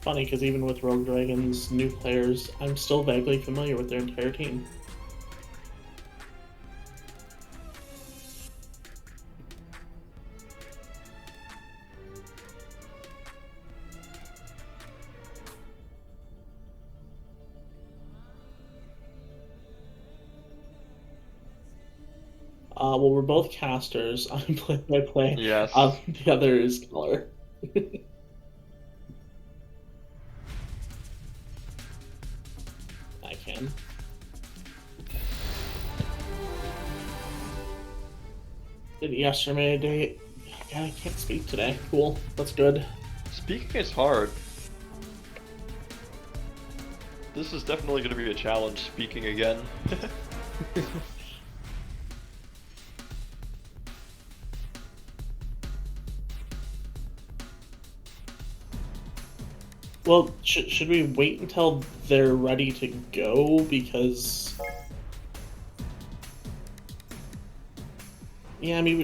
Funny, because even with Rogue Dragon's new players, I'm still vaguely familiar with their entire team. Well, we're both casters. I'm play by play. Yes. The other is color. I can. Did yesterday date? God, I can't speak today. Cool. That's good. Speaking is hard. This is definitely going to be a challenge, speaking again. Well, should we wait until they're ready to go? Because yeah, I mean,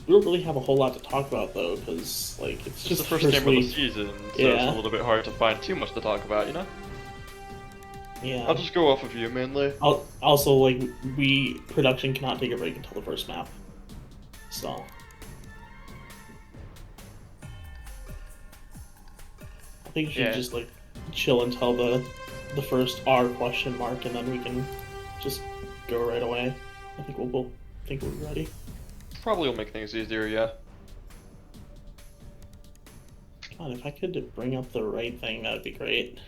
we don't really have a whole lot to talk about though, because like it's It's just the the first first game of the week. season, so it's a Yeah, little bit hard to find too much to talk about, you know? I'll yeah. just go off of you mainly. Also, like we production cannot take a break until the first map, so I think you should Yeah, just like chill until the first R question mark, and then we can just go right away. I think I think we're ready. probably will make things easier, yeah. God, if I could bring up the right thing, that'd be great.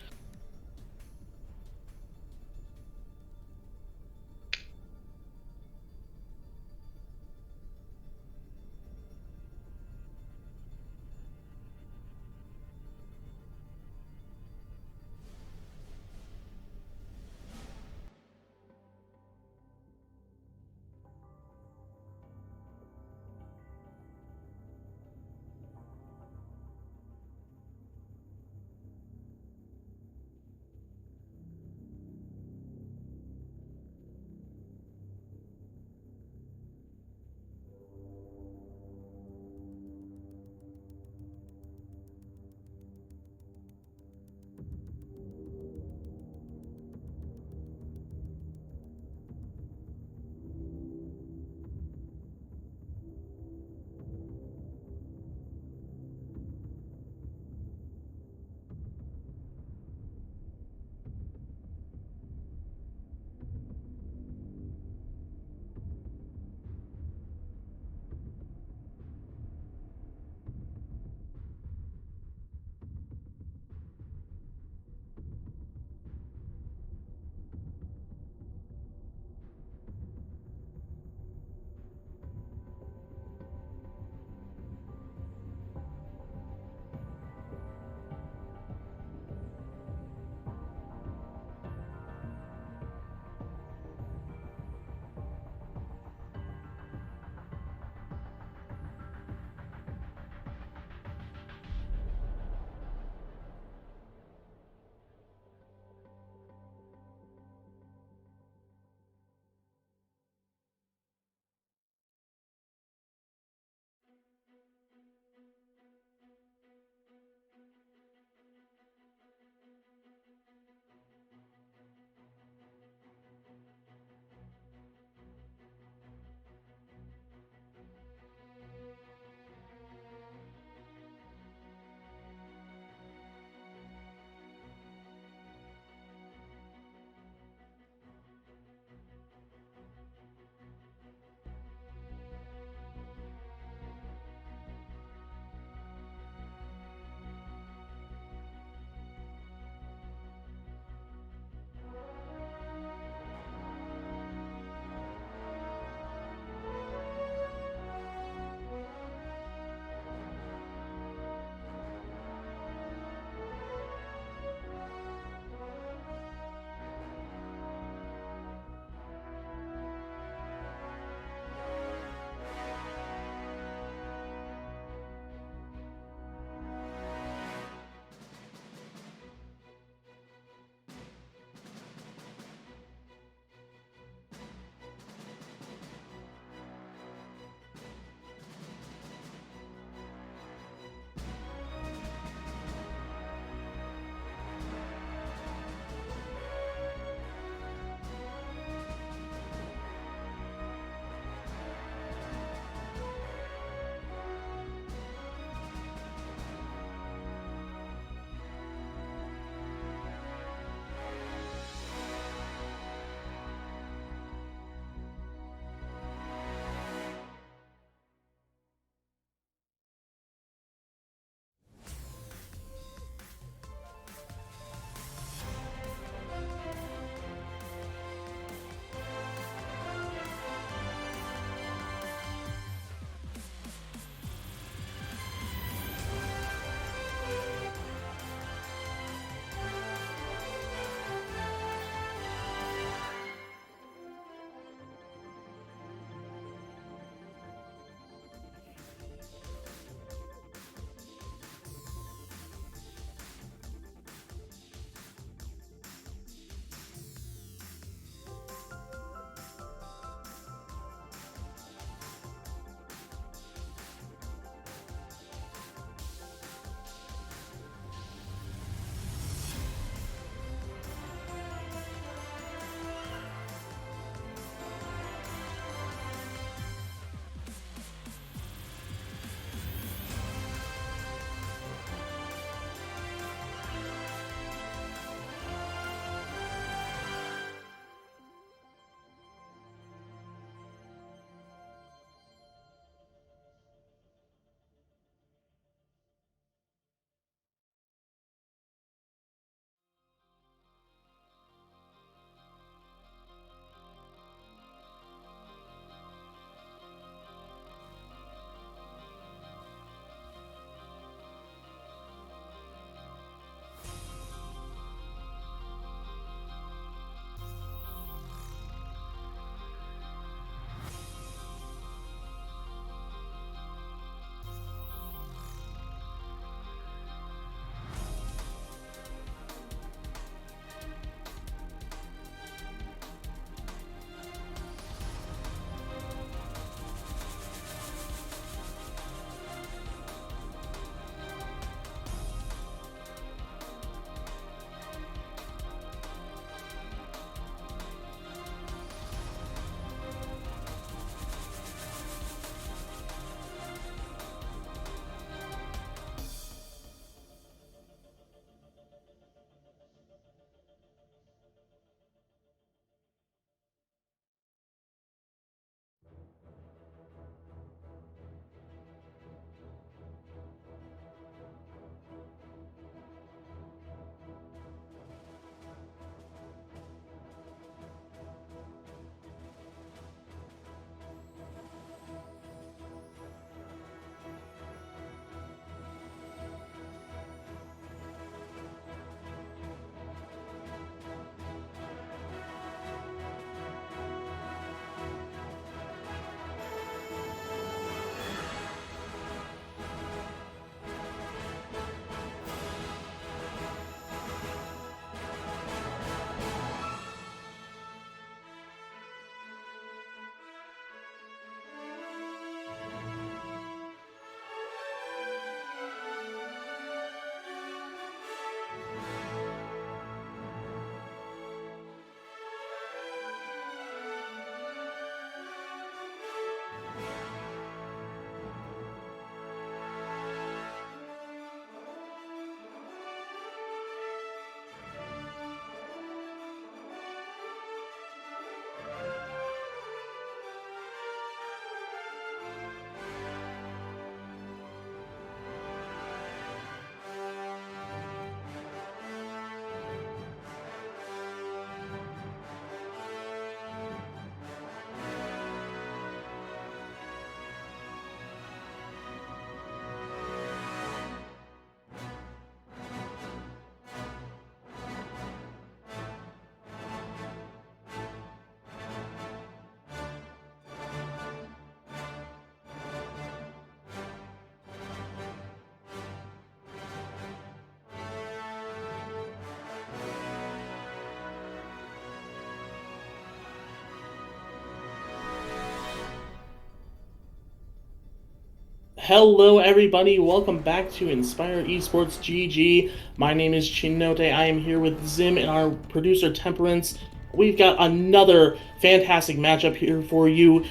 Hello, everybody. Welcome back to Inspire Esports GG. My name is Chinote. I am here with Zim and our producer Temperance. We've got another fantastic matchup here for you.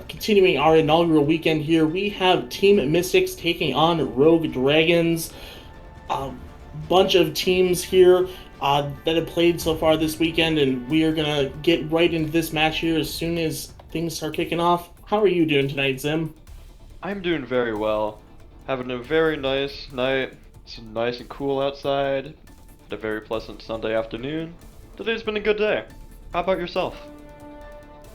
Continuing our inaugural weekend here, we have Team Mystics taking on Rogue Dragons. A bunch of teams here that have played so far this weekend, and we are gonna get right into this match here as soon as things start kicking off. How are you doing tonight, Zim? I'm doing very well. Having a very nice night. It's nice and cool outside. Had a very pleasant Sunday afternoon. Today's been a good day. How about yourself?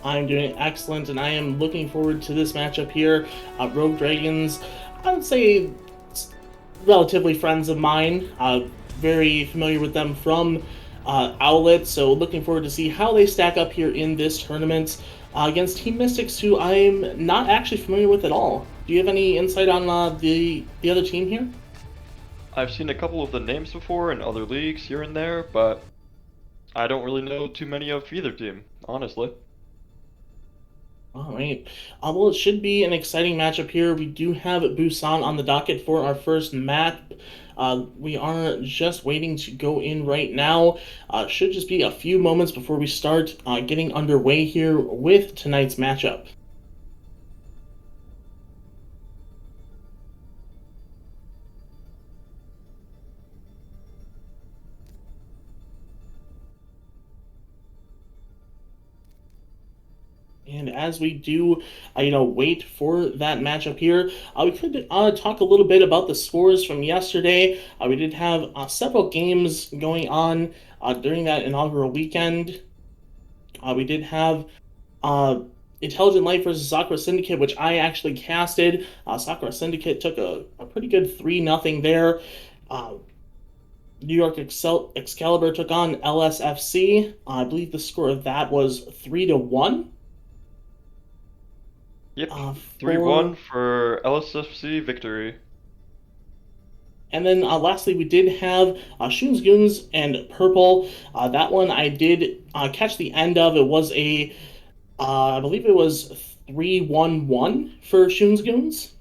I'm doing excellent, and I am looking forward to this matchup here. Rogue Dragons, I would say, relatively friends of mine. Very familiar with them from Owlet, so looking forward to see how they stack up here in this tournament against Team Mystics, who I'm not actually familiar with at all. Do you have any insight on the other team here? I've seen a couple of the names before in other leagues here and there, but I don't really know too many of either team, honestly. All right. Well, it should be an exciting matchup here. We do have Busan on the docket for our first map. We are just waiting to go in right now. Should just be a few moments before we start getting underway here with tonight's matchup. And as we do, wait for that matchup here, we could talk a little bit about the scores from yesterday. We did have several games going on during that inaugural weekend. We did have Intelligent Life versus Sakura Syndicate, which I actually casted. Sakura Syndicate took a pretty good 3-0 there. New York Excalibur took on LSFC. I believe the score of that was 3-1. Yep, 3-1 for LSFC victory. And then lastly, we did have Shoons Goons and Purple. That one I did catch the end of. It was I believe it was 3-1-1 for Shoons Goons.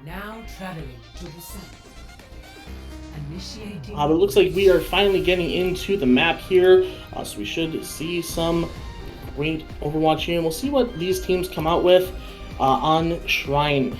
Now traveling to the south. Initiating. But it looks like we are finally getting into the map here, so we should see some great Overwatch here, and we'll see what these teams come out with on Shrine.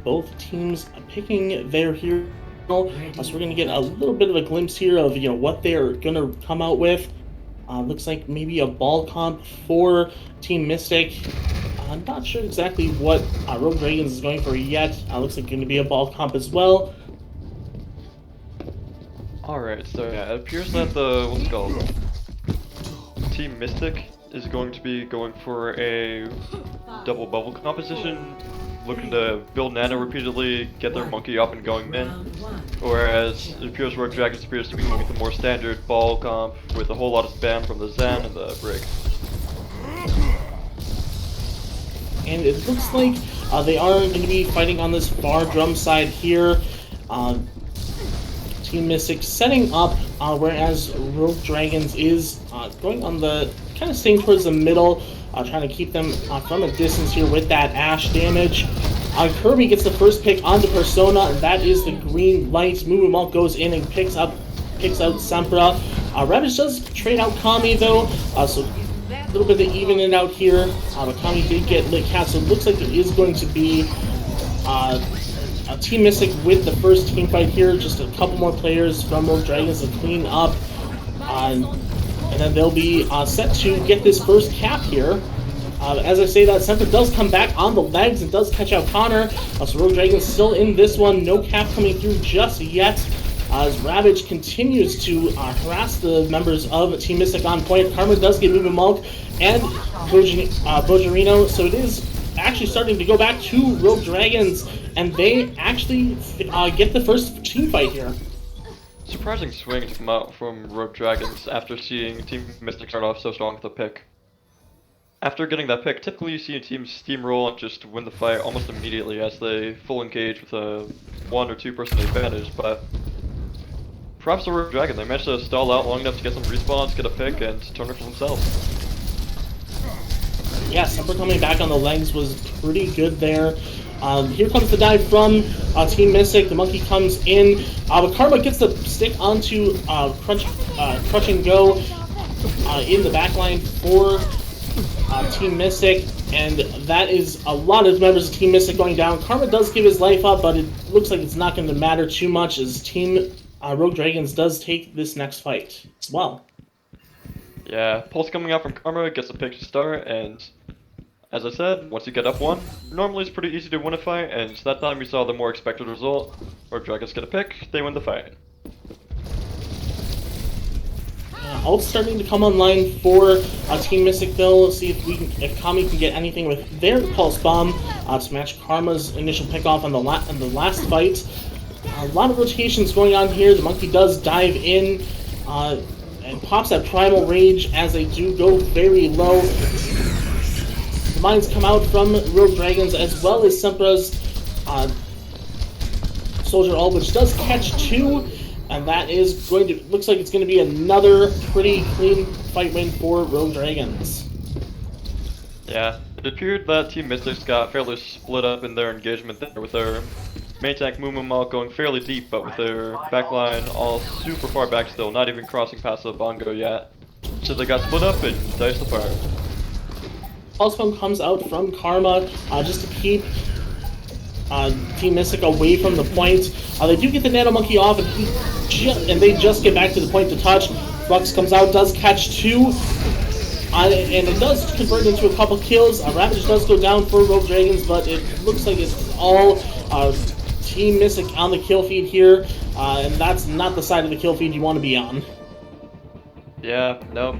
Both teams picking their hero, so we're going to get a little bit of a glimpse here of what they're going to come out with. Looks like maybe a ball comp for Team Mystic. I'm not sure exactly what Rogue Dragons is going for yet. Looks like going to be a ball comp as well. Alright, so yeah, it appears that what's it called? Team Mystic is going to be going for a double bubble composition, looking to build Nano repeatedly, get their monkey up and going in. Whereas it appears Rogue Dragons appears to be going with the more standard ball comp with a whole lot of spam from the Zen and the Brig. And it looks like they are going to be fighting on this far drum side here. Team Mystic setting up, whereas Rogue Dragons is going on the kind of staying towards the middle, trying to keep them from a distance here with that Ash damage. Kirby gets the first pick onto Persona, and that is the green light. Mumu goes in and picks out Sempra. Ravage does trade out Kami though, so a little bit of even it out here. But Kami did get lit cat, so it looks like there is going to be a Team Mystic with the first team fight here. Just a couple more players from Rogue Dragons to clean up. And then they'll be set to get this first cap here. As I say that, Sempra does come back on the legs and does catch out Connor. So Rogue Dragons still in this one. No cap coming through just yet. As Ravage continues to harass the members of Team Mystic on point. Karma does get Moving Mulk and Bojarino. So it is actually starting to go back to Rogue Dragons. And they actually get the first team fight here. Surprising swing to come out from Rogue Dragons after seeing Team Mystic start off so strong with the pick. After getting that pick, typically you see a team steamroll and just win the fight almost immediately as they full engage with a 1 or 2 person advantage, but props to Rogue Dragon, they managed to stall out long enough to get some respawns, get a pick, and turn it for themselves. Yeah, Semper coming back on the legs was pretty good there. Here comes the dive from Team Mystic. The monkey comes in, but Karma gets the stick onto Crutch and Go in the backline for Team Mystic, and that is a lot of members of Team Mystic going down. Karma does give his life up, but it looks like it's not going to matter too much as Team Rogue Dragons does take this next fight as well. Yeah, Pulse coming out from Karma gets a pick to start, and as I said, once you get up 1, normally it's pretty easy to win a fight, and that time we saw the more expected result. Rogue Dragons get a pick, they win the fight. Ult's starting to come online for Team Mystic though. See if Kami can get anything with their Pulse Bomb to match Karma's initial pick off on the last fight. A lot of rotations going on here. The monkey does dive in and pops that Primal Rage as they do go very low. The mines come out from Rogue Dragons as well as Sempra's Soldier Ult, which does catch 2. And that is going to, looks like it's going to be another pretty clean fight win for Rogue Dragons. Yeah, it appeared that Team Mystics got fairly split up in their engagement there with their main tank Mumu going fairly deep, but with their backline all super far back still, not even crossing past the bongo yet. So they got split up and diced apart. Pulse Bomb comes out from Karma just to keep Team Mystic away from the point. They do get the Nano Monkey off, and they just get back to the point to touch. Flux comes out, does catch 2, and it does convert into a couple kills. Ravage does go down for Rogue Dragons, but it looks like it's all Team Mystic on the kill feed here, and that's not the side of the kill feed you want to be on. Yeah, no.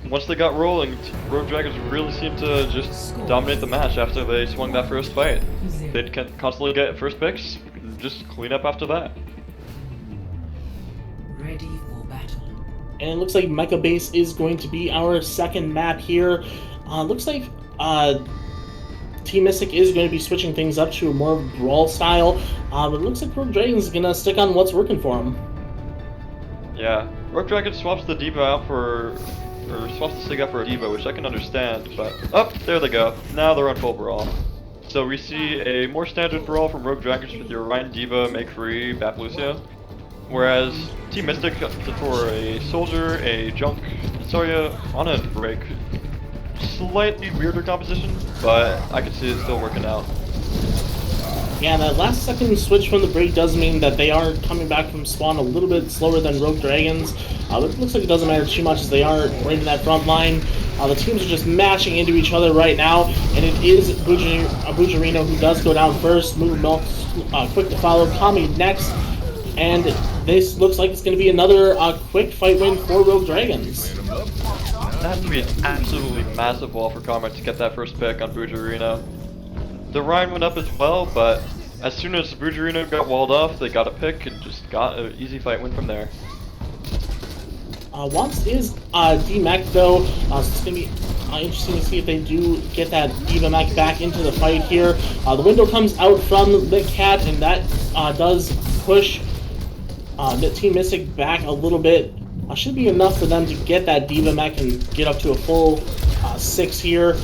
Once they got rolling, Rogue Dragons really seemed to just dominate the match after they swung that first fight. They'd constantly get first picks, and just clean up after that. Ready for battle. And it looks like Mecha Base is going to be our second map here. Looks like Team Mystic is going to be switching things up to a more brawl style, but it looks like Rogue Dragons is going to stick on what's working for them. Yeah, Rogue Dragon swaps the D.Va out for... or swaps the Sig out for a D.Va, which I can understand, but... Oh, there they go. Now they're on full brawl. So we see a more standard brawl from Rogue Dragons with your Ryan D.Va, Make Free, Bap Lucia. Whereas Team Mystic opted for a Soldier, a Junk, Zarya on a break. Slightly weirder composition, but I can see it still working out. Yeah, that last second switch from the break does mean that they are coming back from spawn a little bit slower than Rogue Dragons, but it looks like it doesn't matter too much as they are right in that front line. The teams are just mashing into each other right now, and it is Bujarino who does go down first. Move Milk quick to follow, Kami next, and this looks like it's going to be another quick fight win for Rogue Dragons. That has to be an absolutely massive wall for Karma to get that first pick on Bujarino. The Ryan went up as well, but as soon as Bujarino got walled off, they got a pick and just got an easy fight win from there. Once is D-Mech though, so it's going to be interesting to see if they do get that D.Va Mech back into the fight here. The window comes out from Lit Cat, and that does push Team Mystic back a little bit. Should be enough for them to get that D.Va Mech and get up to a full 6 here.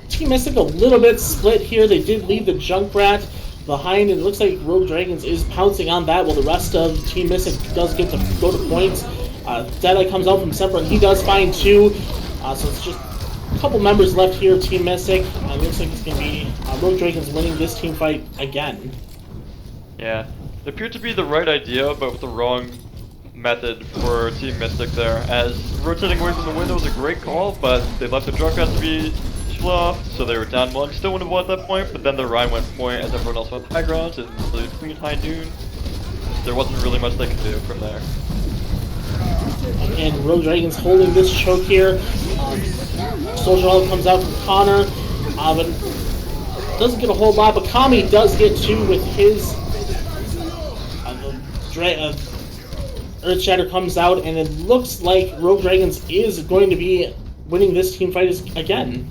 Team Mystic a little bit split here. They did leave the Junkrat behind, and it looks like Rogue Dragons is pouncing on that while the rest of Team Mystic does get to go to points. Deadeye comes out from Semper, and he does find 2. So it's just a couple members left here, Team Mystic. It looks like it's going to be Rogue Dragons winning this team fight again. Yeah, it appeared to be the right idea, but with the wrong method for Team Mystic there, as rotating away from the window was a great call, but they left the Junkrat to be off, so they were down 1, still winnable at that point, but then the Ryan went point as everyone else went high ground and the clean high noon. There wasn't really much they could do from there. And Rogue Dragons holding this choke here. Soldier Ult comes out from Connor, but doesn't get a whole lot, but Kami does get 2 with his Earth Shatter comes out, and it looks like Rogue Dragons is going to be winning this team fight is again.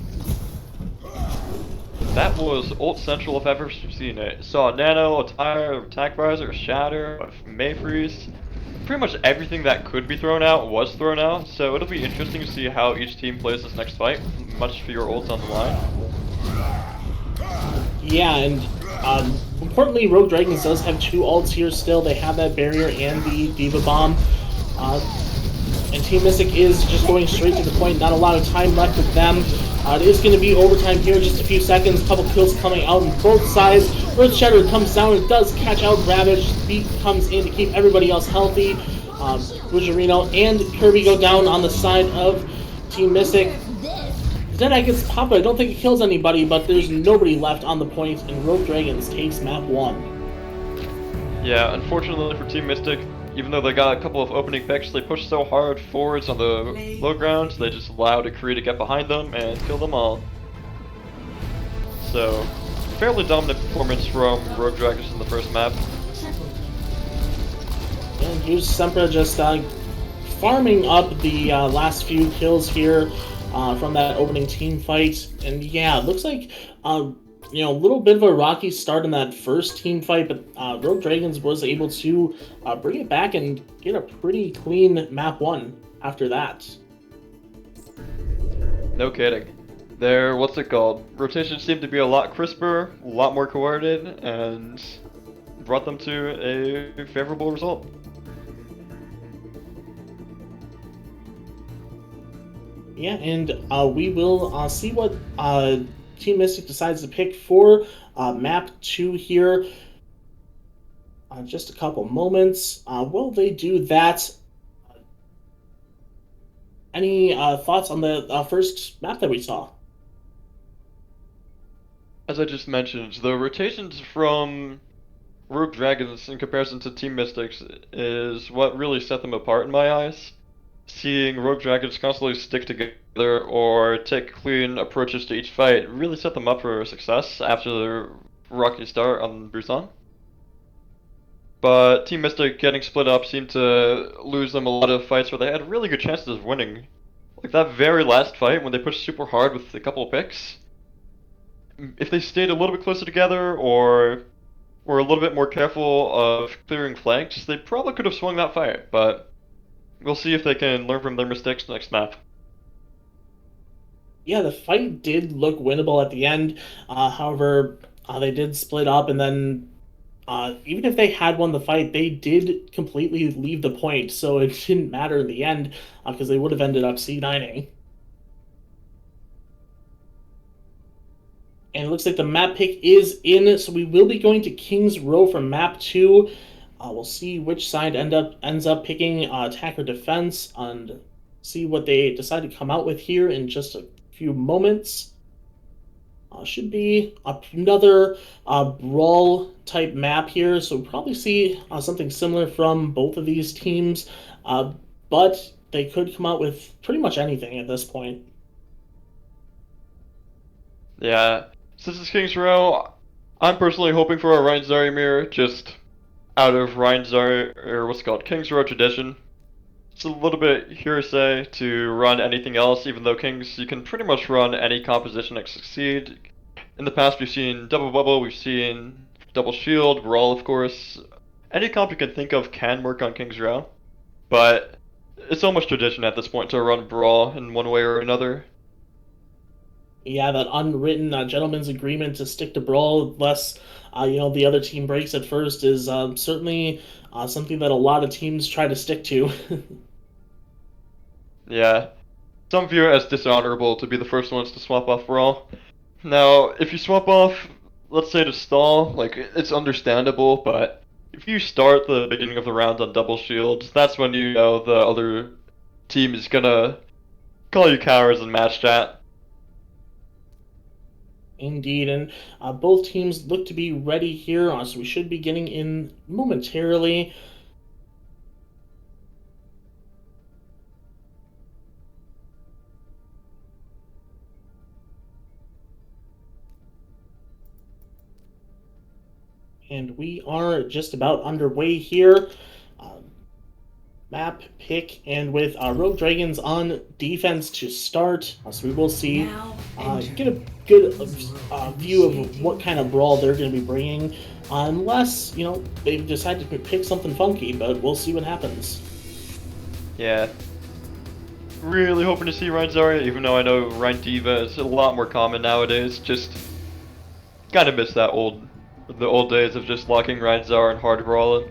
That was ult central if I've ever seen it. Saw Nano, a Tire, Attack Visor, a Shatter, a Mayfreeze. Pretty much everything that could be thrown out was thrown out, so it'll be interesting to see how each team plays this next fight, with much fewer ults on the line. Yeah, and importantly, Rogue Dragons does have 2 ults here still. They have that barrier and the Diva Bomb. And Team Mystic is just going straight to the point. Not a lot of time left with them. It is going to be overtime here in just a few seconds. A couple kills coming out on both sides. Earth Shatter comes down and does catch out Ravage. Beat comes in to keep everybody else healthy. Bujarino and Kirby go down on the side of Team Mystic. Deadeye gets popped, but I don't think it kills anybody, but there's nobody left on the point, and Rogue Dragons takes map 1. Yeah, unfortunately for Team Mystic, even though they got a couple of opening picks, they pushed so hard forwards on the low ground, they just allowed Akiri to get behind them and kill them all. So, fairly dominant performance from Rogue Dragons in the first map. And here's Sempra just farming up the last few kills here from that opening team fight. And yeah, it looks like you know, a little bit of a rocky start in that first team fight, but Rogue Dragons was able to bring it back and get a pretty clean map 1 after that. No kidding. Their, what's it called? Rotation seemed to be a lot crisper, a lot more coordinated, and brought them to a favorable result. Yeah, and we will see what Team Mystic decides to pick for map 2 here. Just a couple moments. Will they do that? Any thoughts on the first map that we saw? As I just mentioned, the rotations from Rogue Dragons in comparison to Team Mystics is what really set them apart in my eyes. Seeing Rogue Dragons constantly stick together or take clean approaches to each fight really set them up for success after the rocky start on Busan. But Team Mystic getting split up seemed to lose them a lot of fights where they had really good chances of winning. Like that very last fight when they pushed super hard with a couple of picks. If they stayed a little bit closer together or were a little bit more careful of clearing flanks, they probably could have swung that fight, but we'll see if they can learn from their mistakes next map. Yeah, the fight did look winnable at the end. However, they did split up, and then even if they had won the fight, they did completely leave the point, so it didn't matter in the end because they would have ended up C9ing. And it looks like the map pick is in, so we will be going to King's Row for map 2. We'll see which side ends up picking attack or defense, and see what they decide to come out with here in just a few moments. Should be another brawl type map here, so we'll probably see something similar from both of these teams, but they could come out with pretty much anything at this point. Yeah, since it's King's Row, I'm personally hoping for a Rein Zarya just out of Rein Zarya, or what's it called, King's Row tradition. It's a little bit hearsay to run anything else, even though Kings, you can pretty much run any composition and succeed. In the past, we've seen Double Bubble, we've seen Double Shield, Brawl, of course. Any comp you can think of can work on King's Row, but it's almost tradition at this point to run Brawl in one way or another. Yeah, that unwritten gentleman's agreement to stick to brawl unless you know, the other team breaks at first is certainly something that a lot of teams try to stick to. Yeah, some view it as dishonorable to be the first ones to swap off Brawl. Now, if you swap off, let's say to stall, like, it's understandable, but if you start the beginning of the round on double shields, that's when you know the other team is gonna call you cowards in match chat. Indeed, and both teams look to be ready here, so we should be getting in momentarily. And we are just about underway here. map pick, and with Rogue Dragons on defense to start, so we will see, get a good view of what kind of brawl they're going to be bringing, unless, you know, they decide to pick something funky, but we'll see what happens. Yeah. Really hoping to see Ryan Zarya, even though I know Ryan Diva is a lot more common nowadays. Just kind of miss the old days of just locking Ryan Zarya and hard brawling.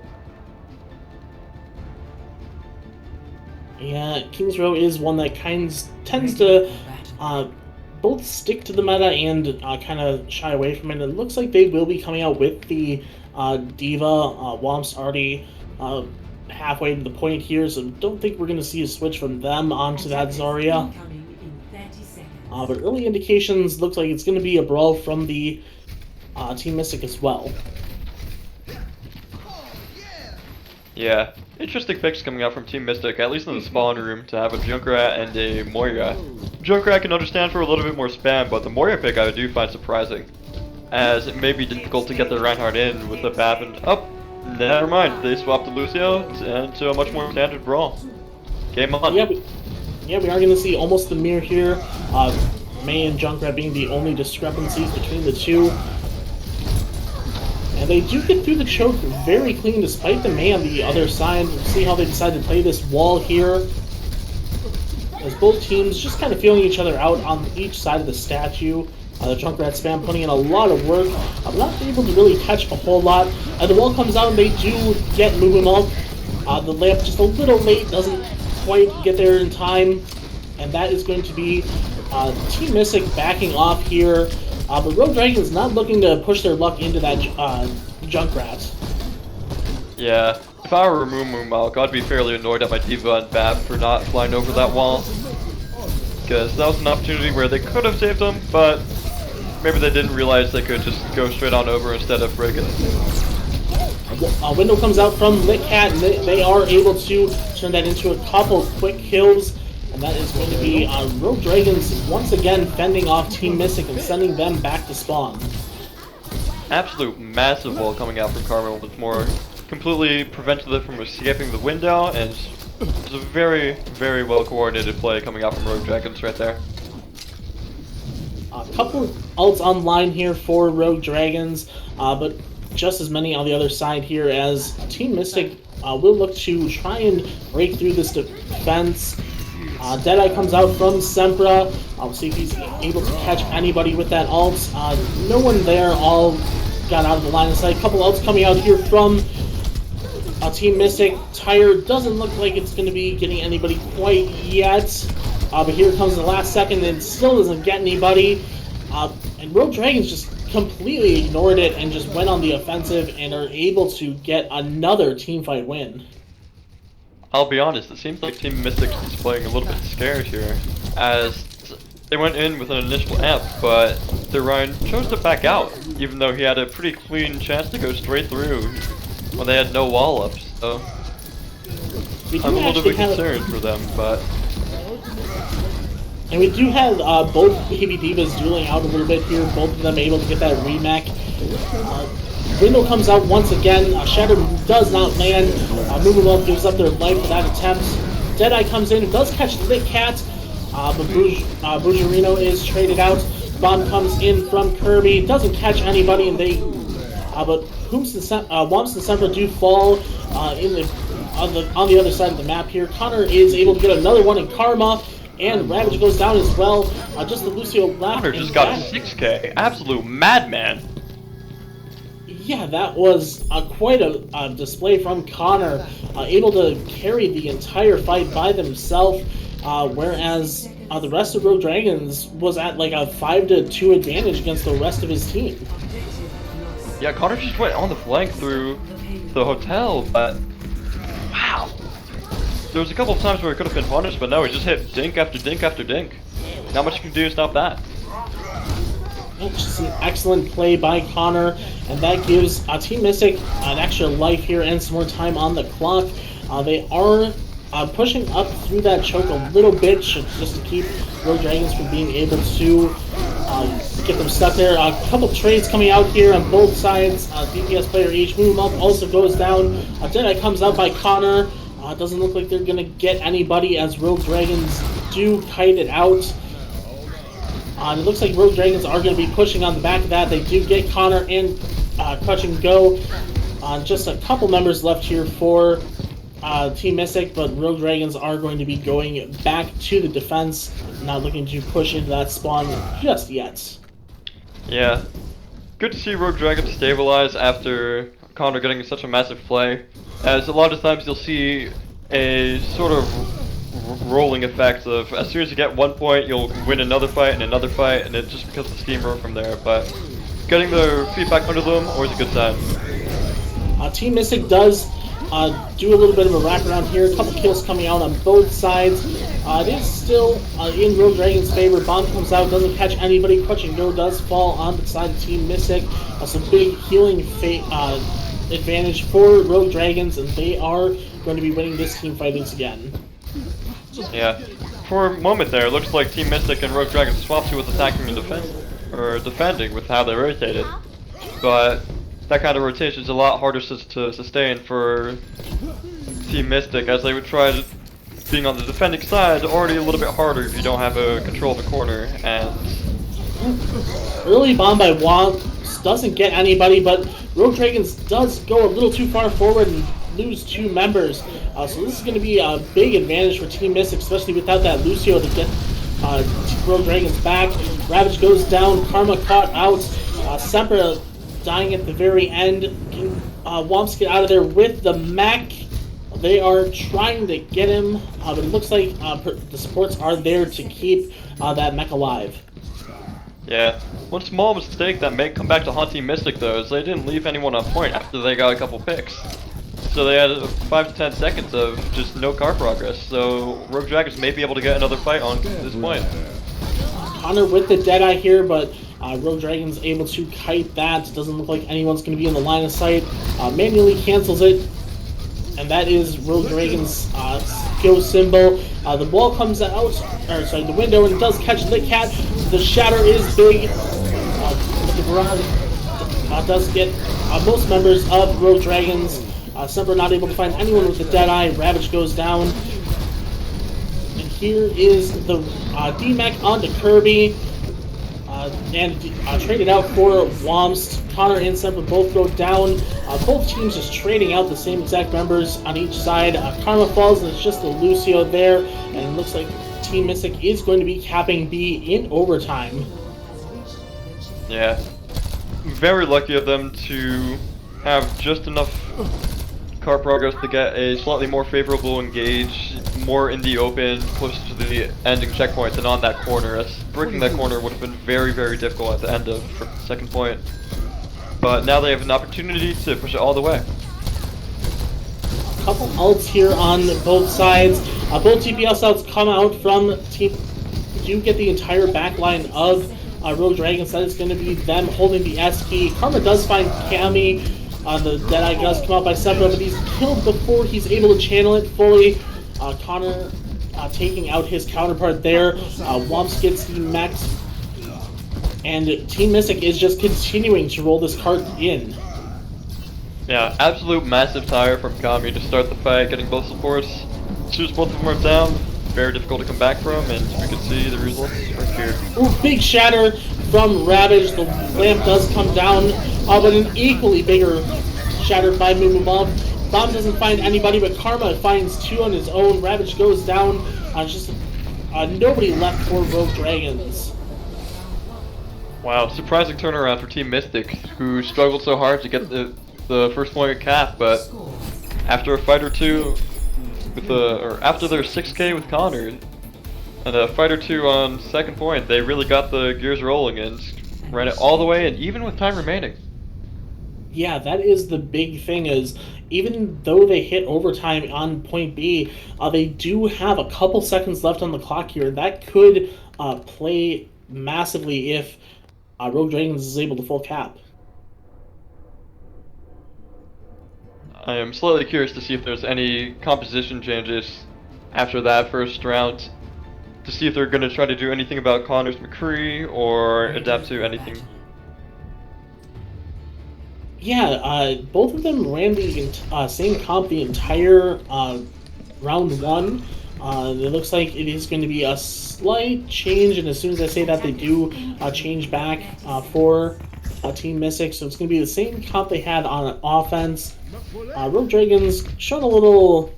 Yeah, King's Row is one that tends to both stick to the meta and kind of shy away from it. It looks like they will be coming out with the Diva. Womp's already halfway to the point here, so don't think we're going to see a switch from them onto that Zarya. But early indications look like it's going to be a brawl from the Team Mystic as well. Yeah, interesting picks coming out from Team Mystic, at least in the spawn room, to have a Junkrat and a Moira. Junkrat can understand for a little bit more spam, but the Moira pick I do find surprising, as it may be difficult to get the Reinhardt in with the BAP and... Oh, never mind, they swapped the Lucio into a much more standard brawl. Game on. Yeah, we are going to see almost the mirror here. Mei and Junkrat being the only discrepancies between the two. And they do get through the choke very clean despite the Mei on the other side. We'll see how they decide to play this wall here, as both teams just kind of feeling each other out on each side of the statue. The Junkrat spam putting in a lot of work. Not able to really catch a whole lot. The wall comes out and they do get Movement. The lamp just a little late, doesn't quite get there in time. And that is going to be Team Mystic backing off here. But Rogue Dragons not looking to push their luck into that Junkrat. Yeah, if I were Malk, I'd be fairly annoyed at my Diva and BAP for not flying over that wall. Because that was an opportunity where they could have saved him, but maybe they didn't realize they could just go straight on over instead of breaking it. A window comes out from Litcat, and they are able to turn that into a couple quick kills. And that is going to be Rogue Dragons once again fending off Team Mystic and sending them back to spawn. Absolute massive wall coming out from Carmel with more completely prevented them from escaping the window, and it's a very, very well coordinated play coming out from Rogue Dragons right there. A couple ults online here for Rogue Dragons, but just as many on the other side here, as Team Mystic will look to try and break through this defense. Deadeye comes out from Sempra. We'll see if he's able to catch anybody with that ult. No one there, all got out of the line of sight. A couple ults coming out here from Team Mystic. Tire doesn't look like it's going to be getting anybody quite yet. But here comes the last second and still doesn't get anybody. And Rogue Dragons just completely ignored it and just went on the offensive and are able to get another teamfight win. I'll be honest, it seems like Team Mystic is playing a little bit scared here, as they went in with an initial amp, but their Ryan chose to back out, even though he had a pretty clean chance to go straight through when they had no wall ups, so I'm a little bit concerned for them, but... And we do have both Baby Divas dueling out a little bit here, both of them able to get that remake. Window comes out once again. Shatter does not land. Movable gives up their life for that attempt. Deadeye comes in and does catch the cat, but Bujarino is traded out. Bomb comes in from Kirby, doesn't catch anybody, and they. But Womps and Sempra do fall on the other side of the map here. Connor is able to get another one in Karma. And Ravage goes down as well. Just the Lucio left. Connor just got a 6k. Absolute madman. Yeah, that was quite a display from Connor. Able to carry the entire fight by themselves. Whereas the rest of Rogue Dragons was at like a 5-2 advantage against the rest of his team. Yeah, Connor just went on the flank through the hotel, but wow. There was a couple of times where he could have been punished, but no, he just hit dink after dink after dink. Not much you can do to stop that. Just an excellent play by Connor, and that gives Team Mystic an extra life here and some more time on the clock. They are pushing up through that choke a little bit just to keep Rogue Dragons from being able to get them stuck there. A couple trades coming out here on both sides. DPS player H move up also goes down. Deadeye comes out by Connor. Doesn't look like they're gonna get anybody as Rogue Dragons do kite it out. It looks like Rogue Dragons are going to be pushing on the back of that. They do get Connor and Clutch and Go. Just a couple members left here for Team Mystic, but Rogue Dragons are going to be going back to the defense, not looking to push into that spawn just yet. Yeah. Good to see Rogue Dragons stabilize after Connor getting such a massive play, as a lot of times you'll see a sort of rolling effect of as soon as you get 1 point, you'll win another fight and another fight, and it just becomes a steamroller from there. But getting the feedback under them always a good sign. Team Mystic does do a little bit of a wraparound here. A couple kills coming out on both sides. It is still in Rogue Dragon's favor. Bomb comes out, doesn't catch anybody. Clutch and Go does fall on the side of Team Mystic. Some big healing advantage for Rogue Dragons, and they are going to be winning this team fightings again. Yeah. For a moment there, it looks like Team Mystic and Rogue Dragons swapped who was attacking and defending with how they rotated. But that kind of rotation is a lot harder to sustain for Team Mystic, as they would try being on the defending side already a little bit harder if you don't have a control of the corner. And early bomb by Womps doesn't get anybody, but Rogue Dragons does go a little too far forward and lose 2 members. So this is going to be a big advantage for Team Mystic, especially without that Lucio to get Rogue Dragons back. Ravage goes down, Karma caught out, Semper dying at the very end. Can Womps get out of there with the mech? They are trying to get him, but it looks like the supports are there to keep that mech alive. yeah, one small mistake that may come back to haunt Team Mystic though is they didn't leave anyone on point after they got a couple picks. So they had 5 to 10 seconds of just no car progress, so Rogue Dragons may be able to get another fight on this point. Connor with the Deadeye here, but Rogue Dragons able to kite that. Doesn't look like anyone's going to be in the line of sight. Manually cancels it, and that is Rogue Dragons' go symbol. The ball comes out, or sorry, the window, and it does catch the cat. The shatter is big. The barrage does get most members of Rogue Dragons. Semper not able to find anyone with the Deadeye. Ravage goes down. And here is the D-Mech onto Kirby. And traded out for Womps. Connor and Semper both go down. Both teams just trading out the same exact members on each side. Karma falls, and it's just a Lucio there. And it looks like Team Mystic is going to be capping B in overtime. Yeah. Very lucky of them to have just enough car progress to get a slightly more favorable engage, more in the open, close to the ending checkpoint than on that corner, as breaking that corner would have been very, very difficult at the end of the second point. But now they have an opportunity to push it all the way. A couple ults here on both sides. Both TPS ults come out from Team. Do get the entire backline of Rogue Dragons. That is going to be them holding the S key. Karma does find Cammy. The Deadeye does come out by Semper, but he's killed before he's able to channel it fully. Connor taking out his counterpart there. Womps gets the mech. And Team Mystic is just continuing to roll this cart in. Yeah, absolute massive tire from Kami to start the fight, getting both supports. As soon as both of them are down, very difficult to come back from, and we can see the results right here. Ooh, big shatter from Ravage. The lamp does come down, but an equally bigger shatter by Moo Bomb. Bomb doesn't find anybody, but Karma finds 2 on his own. Ravage goes down. Just nobody left for Rogue Dragons. Wow, surprising turnaround for Team Mystic, who struggled so hard to get the first point cap, but after a fight or two, after their 6K with Connor, and a fight or two on second point, they really got the gears rolling and ran it all the way, and even with time remaining. Yeah, that is the big thing, is even though they hit overtime on point B, they do have a couple seconds left on the clock here. That could play massively if Rogue Dragons is able to full cap. I am slightly curious to see if there's any composition changes after that first round, to see if they're going to try to do anything about Connor's McCree or adapt to anything. Yeah, both of them ran the same comp the entire round one. It looks like it is going to be a slight change, and as soon as I say that, they do change back for Team Mystic. So it's going to be the same comp they had on offense. Rogue Dragons showing a little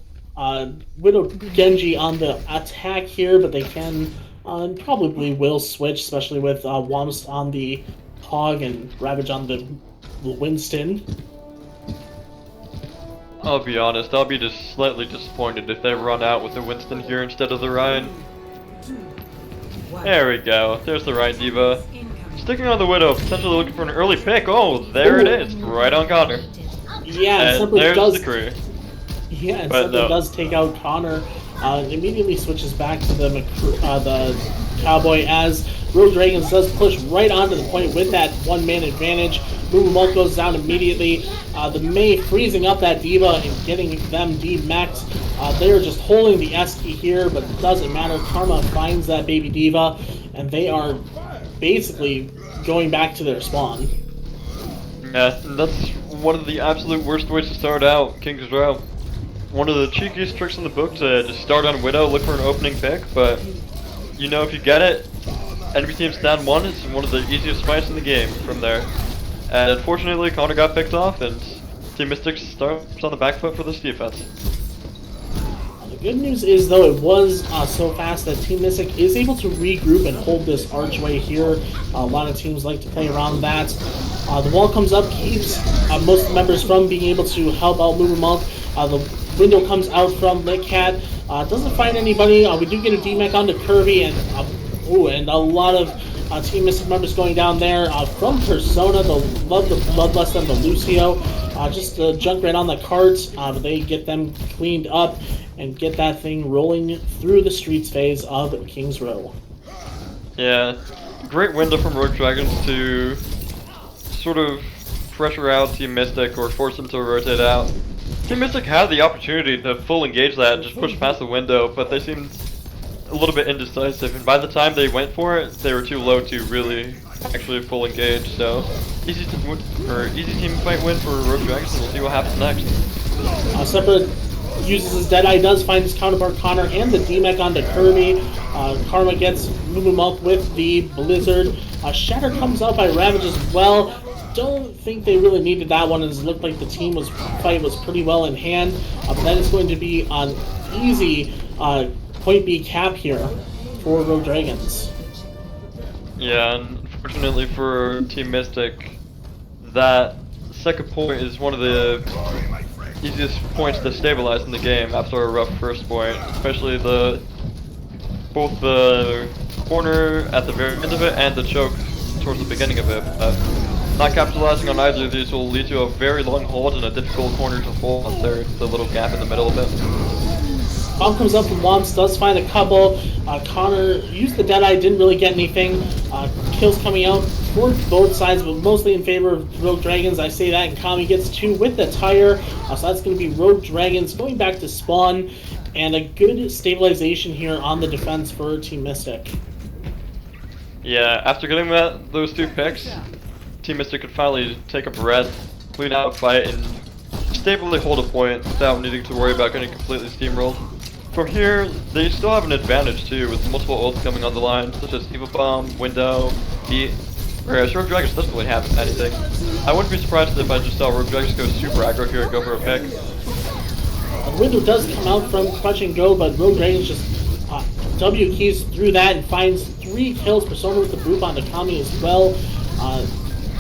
Widow Genji on the attack here, but they can probably will switch, especially with Wamst on the Hog and Ravage on the Winston. I'll be honest, I'll be just slightly disappointed if they run out with the Winston here instead of the Ryan. There we go, there's the Ryan Diva. Sticking on the Widow, potentially looking for an early pick. Oh, there it is, right on Connor. Yeah, and there's the crew. Yeah, and Semper does take out Connor. Immediately switches back to the Cowboy as Rogue Dragons does push right onto the point with that one-man advantage. Movement goes down immediately. The Mei freezing up that Diva and getting them D-maxed. They're just holding the S key here, but it doesn't matter. Karma finds that baby Diva, and they are basically going back to their spawn. Yeah, that's one of the absolute worst ways to start out King's Row. One of the cheekiest tricks in the book to just start on Widow, look for an opening pick, but you know if you get it, enemy team's down one, it's one of the easiest fights in the game from there. And unfortunately, Connor got picked off, and Team Mystic starts on the back foot for this defense. The good news is, though, it was so fast that Team Mystic is able to regroup and hold this archway here. A lot of teams like to play around that. The wall comes up, keeps most of the members from being able to help out Lumen Monk. The window comes out from Lit Cat. Doesn't find anybody. We do get a D-Mech onto Kirby, and a lot of Team Mystic members going down there. From Persona, the Bloodlust and the Lucio. Just junk right on the carts, but they get them cleaned up and get that thing rolling through the streets phase of King's Row. Yeah, great window from Rogue Dragons to sort of pressure out Team Mystic or force them to rotate out. Team Mystic had the opportunity to full engage that and just push past the window, but they seemed a little bit indecisive, and by the time they went for it, they were too low to really actually full engage, so easy team fight win for Rogue Dragons, and we'll see what happens next. Semper uses his Deadeye, does find his counterpart Connor and the D-Mech onto Kirby. Karma gets Mumumulk with the Blizzard. Shatter comes out by Ravage as well. Don't think they really needed that one, as it looked like the fight was pretty well in hand. But that is going to be an easy point B cap here for Rogue Dragons. Yeah, unfortunately for Team Mystic, that second point is one of the easiest points to stabilize in the game after a rough first point, especially both the corner at the very end of it and the choke towards the beginning of it. Not capitalizing on either of these will lead to a very long hold and a difficult corner to hold once there's the little gap in the middle of it. Bomb comes up from Wamps, does find a couple. Connor used the Deadeye, didn't really get anything. Kills coming out for both sides, but mostly in favor of Rogue Dragons. I say that, and Kami gets two with the tire. So that's going to be Rogue Dragons going back to spawn, and a good stabilization here on the defense for Team Mystic. Yeah, after getting those two picks, Team Mystic could finally take a breath, clean out a fight, and stably hold a point without needing to worry about getting completely steamrolled. From here, they still have an advantage too, with multiple ults coming on the line, such as Eva Bomb, Window, Beat. Whereas Rogue Dragons doesn't really have anything. I wouldn't be surprised if I just saw Rogue Dragons go super aggro here and go for a pick. Window does come out from Clutch and Go, but Rogue Dragons just W keys through that and finds 3 kills. Persona with the group on Kami as well.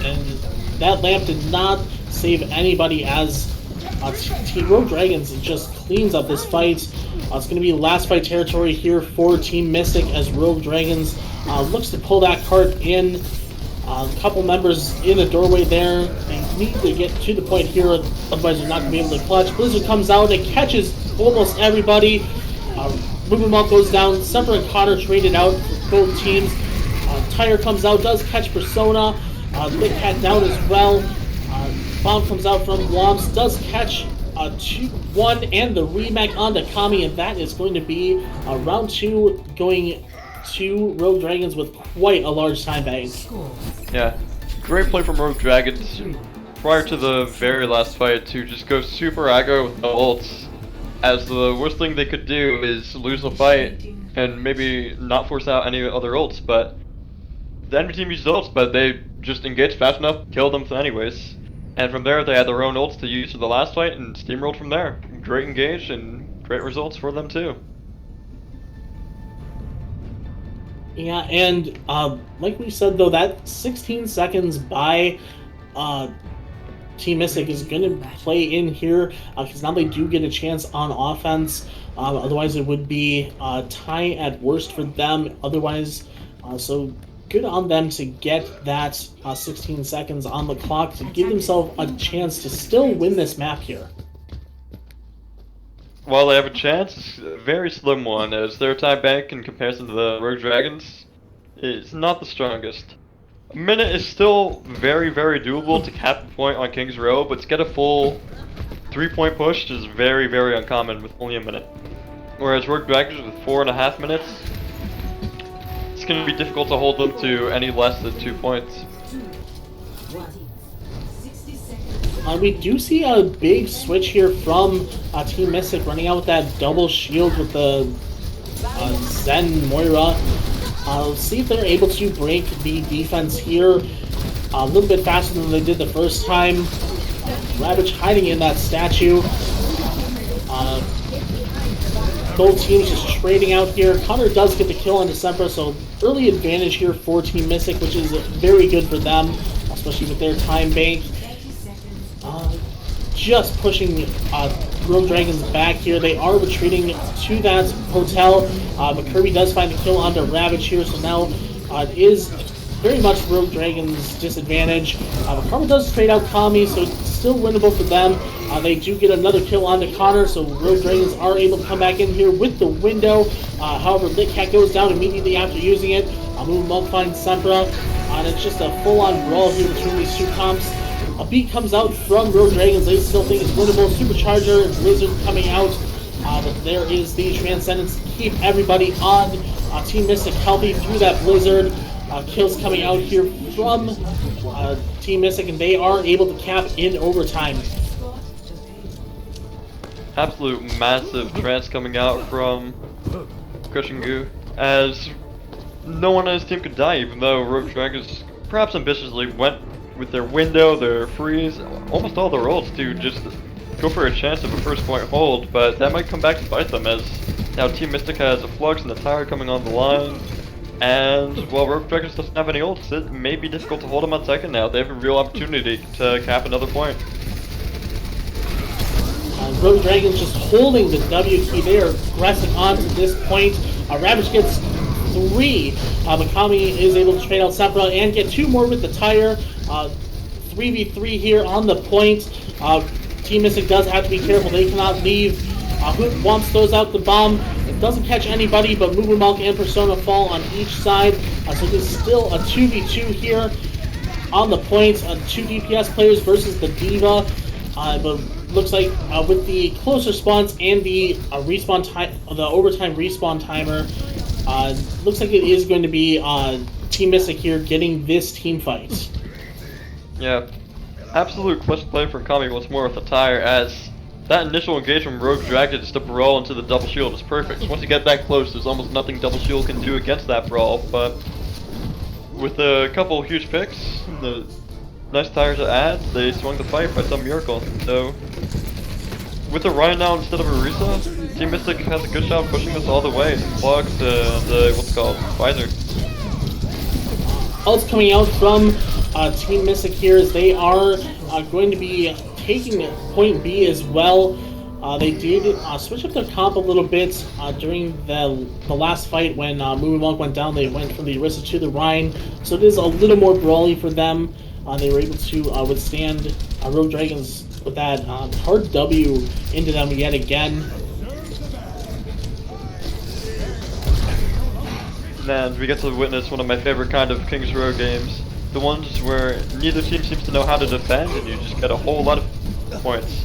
And that lamp did not save anybody as Team Rogue Dragons just cleans up this fight. It's going to be last fight territory here for Team Mystic as Rogue Dragons looks to pull that cart in. A couple members in the doorway there. They need to get to the point here, otherwise they're not going to be able to clutch. Blizzard comes out and catches almost everybody. Movement Monk goes down. Semper and Connor traded out for both teams. Tire comes out, does catch Persona. Lit Cat down as well. Bomb comes out from Womps, does catch 2-1 and the remake onto Kami, and that is going to be round 2 going to Rogue Dragons with quite a large time bank. Yeah, great play from Rogue Dragons prior to the very last fight to just go super aggro with the ults as the worst thing they could do is lose the fight and maybe not force out any other ults, but the enemy team used ults, but they just engaged fast enough, killed them anyways. And from there, they had their own ults to use for the last fight and steamrolled from there. Great engage and great results for them too. Yeah, and like we said though, that 16 seconds by Team Mystic is going to play in here because now they do get a chance on offense. Otherwise, it would be tie at worst for them. Otherwise, so good on them to get that 16 seconds on the clock to give themselves a chance to still win this map here. While they have a chance, it's a very slim one, as their time bank in comparison to the Rogue Dragons is not the strongest. A minute is still very, very doable to cap a point on King's Row, but to get a full 3-point push is very, very uncommon with only a minute. Whereas Rogue Dragons with 4.5 minutes, it's going to be difficult to hold them to any less than 2 points. We do see a big switch here from Team Mystic running out with that double shield with the Zen Moira. Let's see if they're able to break the defense here a little bit faster than they did the first time. Ravage hiding in that statue. Both teams just trading out here. Connor does get the kill on December, so early advantage here for Team Mystic, which is very good for them, especially with their time bank. Just pushing Rogue Dragons back here. They are retreating to that hotel, but Kirby does find the kill onto Ravage here, so now it is very much Rogue Dragons' disadvantage. But Karma does trade out Kami, so it's still winnable for them. They do get another kill onto Connor, so Rogue Dragons are able to come back in here with the window. However, Lit Cat goes down immediately after using it. Moonwalk finds Sempra, and it's just a full-on brawl here between these two comps. A beat comes out from Rogue Dragons. They still think it's winnable. Supercharger and Blizzard coming out. But there is the Transcendence to keep everybody on. Team Mystic healthy through that Blizzard. Kills coming out here from Team Mystic, and they are able to cap in overtime. Absolute massive trance coming out from Crushing Goo, as no one on his team could die, even though Rogue Dragons perhaps ambitiously went with their window, their freeze, almost all their ults to just go for a chance of a first point hold, but that might come back to bite them, as now Team Mystic has a Flux and a Tire coming on the line, and while Rogue Dragons doesn't have any ults, it may be difficult to hold them on second now. They have a real opportunity to cap another point. Rogue Dragons just holding the W key. They are progressing on to this point. Ravage gets 3. Mikami is able to trade out Sempra and get 2 more with the Tire. 3v3 here on the point. Team Mystic does have to be careful. They cannot leave. Hoot Womps throws out the bomb. It doesn't catch anybody, but Moomermalk and Persona fall on each side. So there's still a 2v2 here on the point. 2 DPS players versus the D.Va. But looks like with the close response and the respawn time, the overtime respawn timer, looks like it is going to be Team Mystic here getting this team fight. Yeah, absolute clutch play from Kami once more with the Tire, as that initial engage from Rogue Dragons to brawl into the double shield is perfect. Once you get that close, there's almost nothing double shield can do against that brawl, but with a couple huge picks, the nice Tire to add, they swung the fight by some miracle. So with a Ryan now instead of a Orisa, Team Mystic has a good shot pushing this all the way. Flux to the, what's it called, Visor. Ults coming out from Team Mystic here as they are going to be taking point B as well. They did switch up their comp a little bit during the last fight when Moomonk went down. They went from the Orisa to the Rhine, so it is a little more brawly for them. They were able to withstand Rogue Dragons with that hard W into them yet again. And we get to witness one of my favorite kind of King's Row games. The ones where neither team seems to know how to defend and you just get a whole lot of points.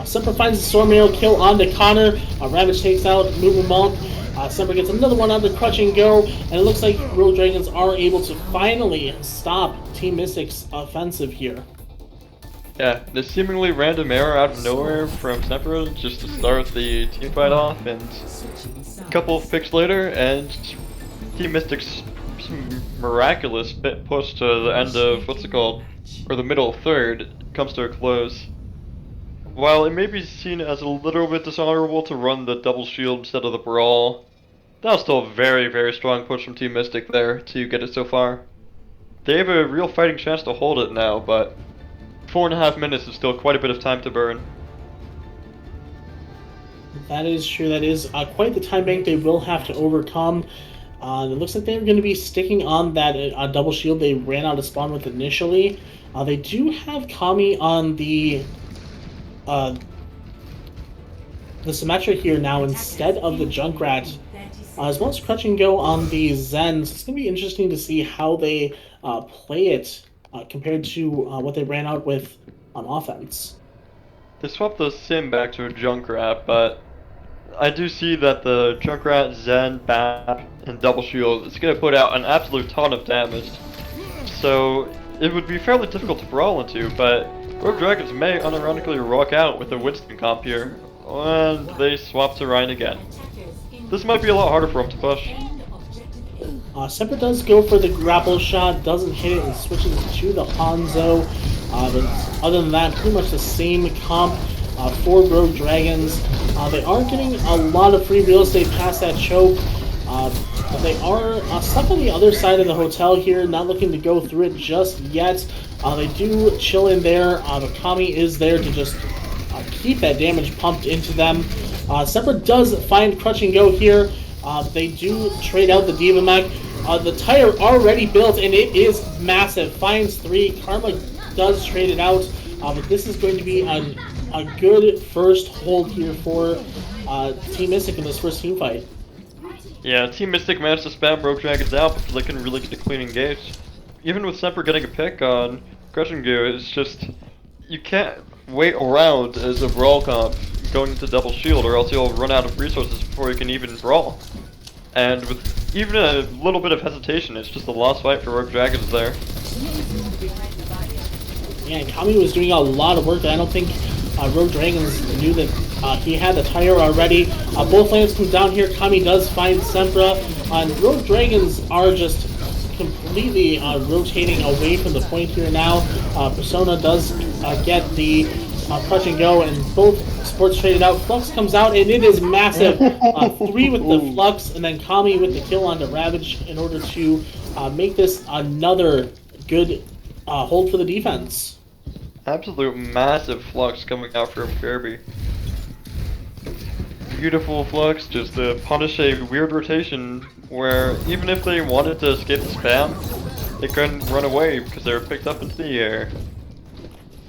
Semper finds the Storm Arrow kill onto Connor. Ravage takes out Moomonk. Semper gets another one on the Crutch and Go, and it looks like Rogue Dragons are able to finally stop Team Mystic's offensive here. Yeah, the seemingly random error out of nowhere from Temperance just to start the team fight off, and a couple of picks later, and Team Mystic's miraculous bit push to the end of, what's it called, or the middle third, comes to a close. While it may be seen as a little bit dishonorable to run the double shield instead of the brawl, that was still a very, very strong push from Team Mystic there to get it so far. They have a real fighting chance to hold it now, but 4.5 minutes is still quite a bit of time to burn. That is true. That is quite the time bank they will have to overcome. It looks like they're going to be sticking on that double shield they ran out of spawn with initially. They do have Kami on the Symmetra here now instead of the Junkrat, as well as Crutch and Go on the Zens. It's going to be interesting to see how they play it compared to what they ran out with on offense. They swapped the Sim back to a Junkrat, but I do see that the Junkrat, Zen, Bap, and Double Shield is going to put out an absolute ton of damage. So it would be fairly difficult to brawl into, but Rogue Dragons may unironically rock out with a Winston comp here, and they swap to Ryan again. This might be a lot harder for him to push. Semper does go for the grapple shot, doesn't hit it, and switches to the Hanzo. But other than that, pretty much the same comp for Rogue Dragons. They are getting a lot of free real estate past that choke. But they are stuck on the other side of the hotel here, not looking to go through it just yet. They do chill in there. The Kami is there to just keep that damage pumped into them. Semper does find Crutch and Go here. They do trade out the Diva Mech. The tire already built, and it is massive. Finds 3. Karma does trade it out, but this is going to be a good first hold here for Team Mystic in this first team fight. Yeah, Team Mystic managed to spam Rogue Dragons out before they can really get a clean engage. Even with Semper getting a pick on Crush and Go, it's just, you can't wait around as a brawl comp going into double shield, or else you'll run out of resources before you can even brawl. And with even a little bit of hesitation, it's just a lost fight for Rogue Dragons there. Yeah, and Kami was doing a lot of work that I don't think Rogue Dragons knew that he had the tire already. Both lanes come down here. Kami does find Sempra. And Rogue Dragons are just completely rotating away from the point here now. Persona does get the Crutch and Go, and both sports traded out. Flux comes out, and it is massive. 3 with the Flux, and then Kami with the kill onto Ravage in order to make this another good hold for the defense. Absolute massive Flux coming out from Kirby. Beautiful Flux, just to punish a weird rotation where even if they wanted to escape the spam, they couldn't run away because they were picked up into the air.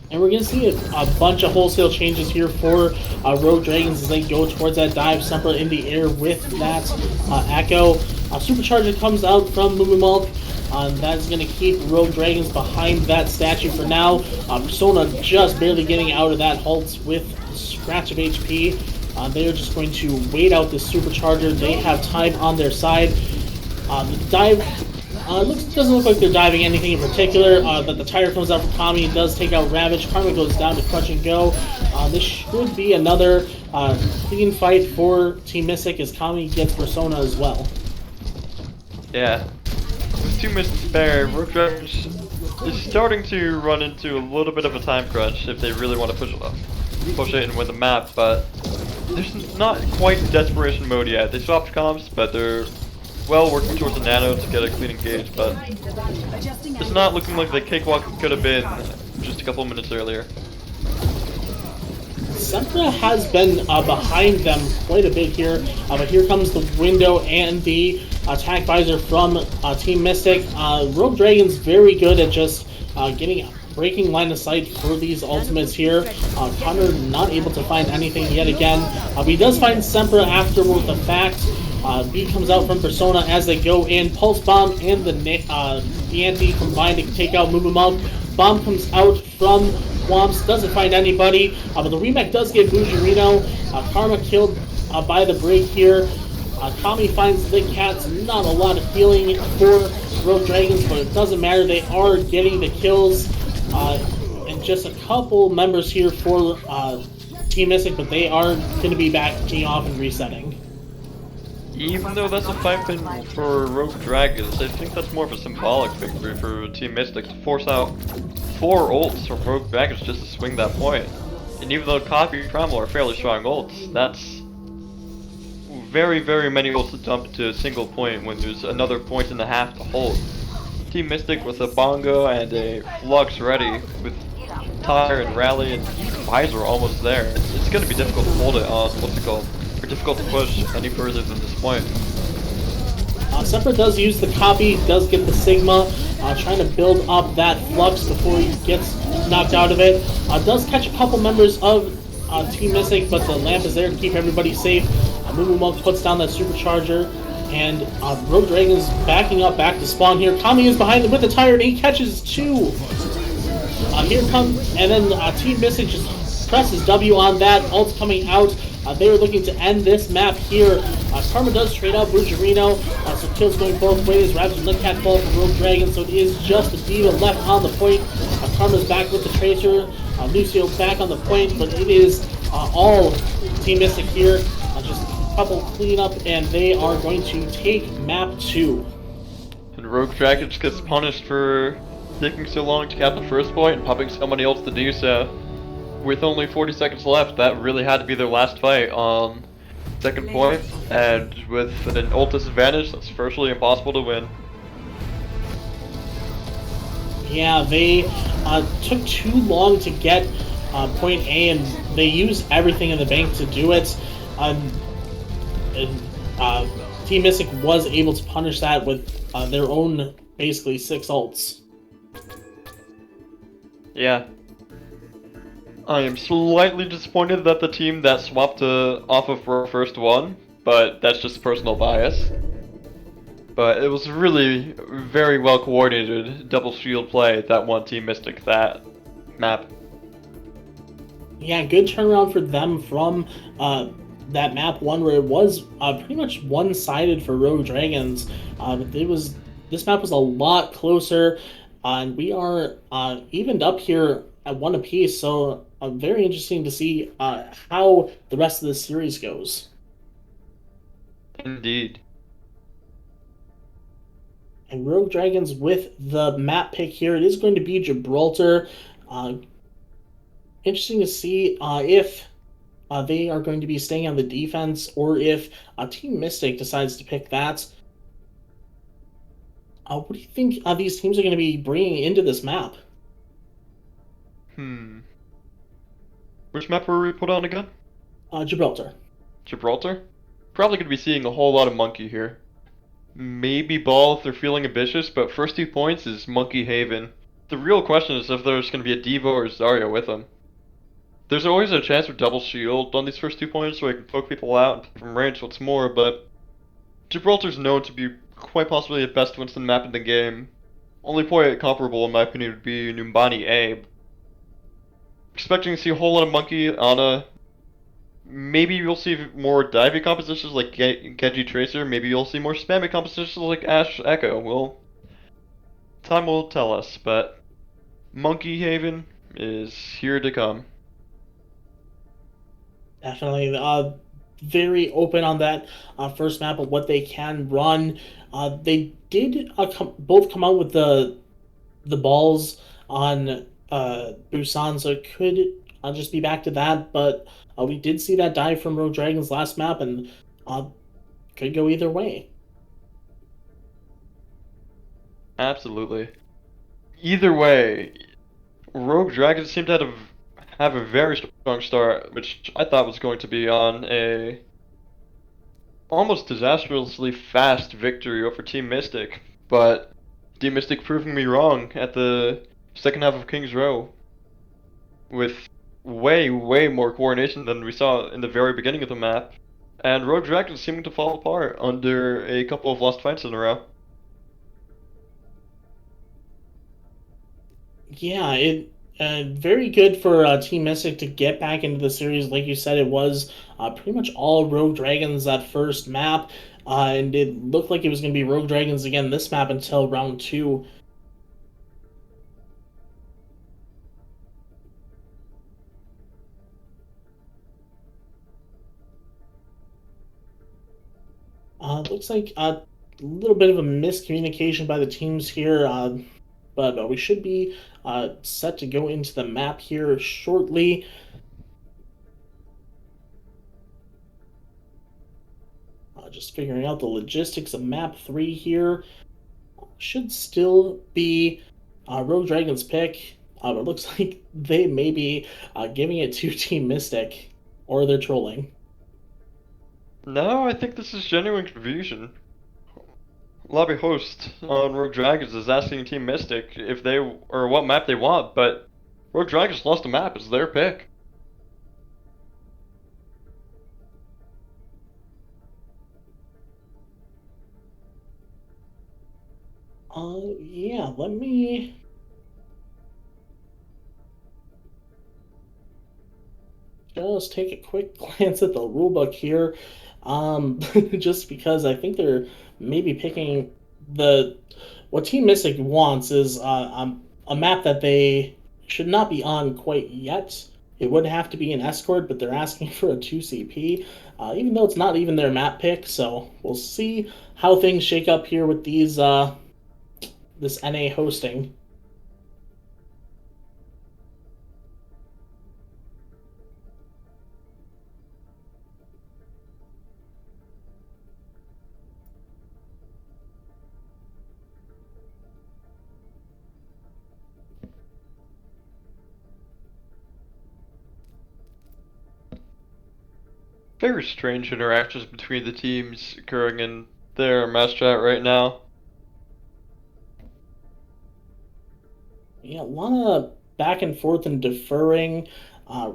And we're going to see a bunch of wholesale changes here for Rogue Dragons as they go towards that dive. Semper in the air with that Echo. Supercharger comes out from Mumumulk. That's going to keep Rogue Dragons behind that statue for now. Persona just barely getting out of that halt with scratch of HP. They are just going to wait out the Supercharger. They have time on their side. The dive doesn't look like they're diving anything in particular, but the tire comes out for Kami and does take out Ravage. Karma goes down to Crutch and Go. This should be another clean fight for Team Mystic as Kami gets Persona as well. Yeah. With 2 minutes to spare, Rogue Dragons is starting to run into a little bit of a time crunch if they really want to push it and win the map, but there's not quite desperation mode yet. They swapped comps, but they're well working towards the nano to get a clean engage, but it's not looking like the cakewalk could have been just a couple minutes earlier. Sempra has been behind them quite a bit here, but here comes the window and the attack visor from Team Mystic. Rogue Dragons very good at just breaking line of sight for these ultimates here. Connor not able to find anything yet again, but he does find Sempra afterward the fact. B comes out from Persona as they go in. Pulse Bomb and the Anti combined to take out Mumumulk. Bomb comes out from Womps, doesn't find anybody, but the remake does get Bujirino. Karma killed by the break here. Kami finds the cats. Not a lot of healing for Rogue Dragons, but it doesn't matter. They are getting the kills. And just a couple members here for Team Mystic, but they are going to be backing off and resetting. Even though that's a 5-pin for Rogue Dragons, I think that's more of a symbolic victory for Team Mystic to force out 4 ults from Rogue Dragons just to swing that point. And even though Copy and Primal are fairly strong ults, that's very, very many ults to dump into a single point when there's another point and a half to hold. Team Mystic with a Bongo and a Flux ready, with Tire and Rally and even Visor almost there. It's going to be difficult to hold it on, or difficult to push any further than this point. Sepper does use the copy, does get the Sigma, trying to build up that Flux before he gets knocked out of it. Does catch a couple members of Team Mystic, but the lamp is there to keep everybody safe. Moo Monk puts down that Supercharger, and Rogue Dragon's backing up back to spawn here. Kami is behind him with the tire, and he catches 2. Here comes, and then Team Mystic just presses W on that. Ult's coming out. They are looking to end this map here. Karma does trade up Brugerino, so kills going both ways. Ravage and Linkcat fall from Rogue Dragon, so it is just a D.Va left on the point. Karma's back with the Tracer. Lucio back on the point, but it is all Team Mystic here. Just a couple cleanup, and they are going to take map 2. And Rogue Dragon just gets punished for taking so long to cap the first point and popping so many ults to do so. With only 40 seconds left, that really had to be their last fight on second point, and with an ult disadvantage, that's virtually impossible to win. Yeah, they took too long to get point A, and they used everything in the bank to do it. Team Mystic was able to punish that with their own, basically, 6 ults. Yeah. I am slightly disappointed that the team that swapped off of first won, but that's just personal bias. But it was really very well coordinated double shield play that won Team Mystic that map. Yeah, good turnaround for them from that map 1 where it was pretty much one-sided for Rogue Dragons. This map was a lot closer, and we are evened up here at 1 apiece, so very interesting to see how the rest of the series goes. Indeed. And Rogue Dragons with the map pick here, it is going to be Gibraltar. Interesting to see if they are going to be staying on the defense, or if Team Mystic decides to pick that. What do you think these teams are going to be bringing into this map? Which map were we put on again? Gibraltar. Gibraltar? Probably going to be seeing a whole lot of Monkey here. Maybe Ball if they're feeling ambitious, but first 2 points is Monkey Haven. The real question is if there's going to be a D.Va or Zarya with them. There's always a chance for double shield on these first 2 points so I can poke people out from range what's more, but Gibraltar's known to be quite possibly the best Winston map in the game. Only point comparable in my opinion would be Numbani A. Expecting to see a whole lot of Monkey, Ana. Maybe you'll see more diving compositions like Genji Tracer. Maybe you'll see more spammy compositions like Ashe Echo. Well, time will tell us, but Monkey Haven is here to come. Definitely. Very open on that first map of what they can run. They did both come out with the balls on Busan, so it could just be back to that, but we did see that dive from Rogue Dragons last map, and could go either way. Absolutely. Either way, Rogue Dragons seem to have a very strong start, which I thought was going to be on a almost disastrously fast victory over Team Mystic, but Team Mystic proving me wrong at the second half of King's Row with way more coordination than we saw in the very beginning of the map, and Rogue Dragons seeming to fall apart under a couple of lost fights in a row. Yeah, it very good for Team Mystic to get back into the series. Like you said, it was pretty much all Rogue Dragons that first map, and it looked like it was going to be Rogue Dragons again this map until round 2. Looks like a little bit of a miscommunication by the teams here, but we should be set to go into the map here shortly. Just figuring out the logistics of map 3 here. Should still be Rogue Dragon's pick, but it looks like they may be giving it to Team Mystic, or they're trolling. No, I think this is genuine confusion. Lobby host on Rogue Dragons is asking Team Mystic if they or what map they want, but Rogue Dragons lost the map. It's their pick. Yeah, let me just take a quick glance at the rulebook here, just because I think they're maybe picking the what Team Mystic wants is a map that they should not be on quite yet. It would have to be an escort, but they're asking for a 2CP, even though it's not even their map pick. So we'll see how things shake up here with these this NA hosting. Very strange interactions between the teams occurring in their match chat right now. Yeah, a lot of back and forth and deferring. Uh,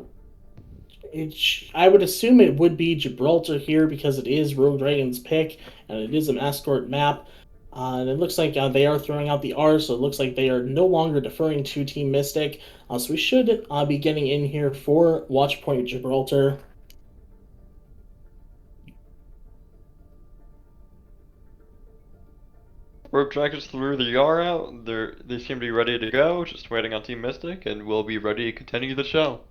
I would assume it would be Gibraltar here because it is Rogue Dragon's pick and it is an escort map. And it looks like they are throwing out the R, so it looks like they are no longer deferring to Team Mystic. So we should be getting in here for Watchpoint Gibraltar. Rogue Dragons threw the R out. They seem to be ready to go, just waiting on Team Mystic, and we'll be ready to continue the show.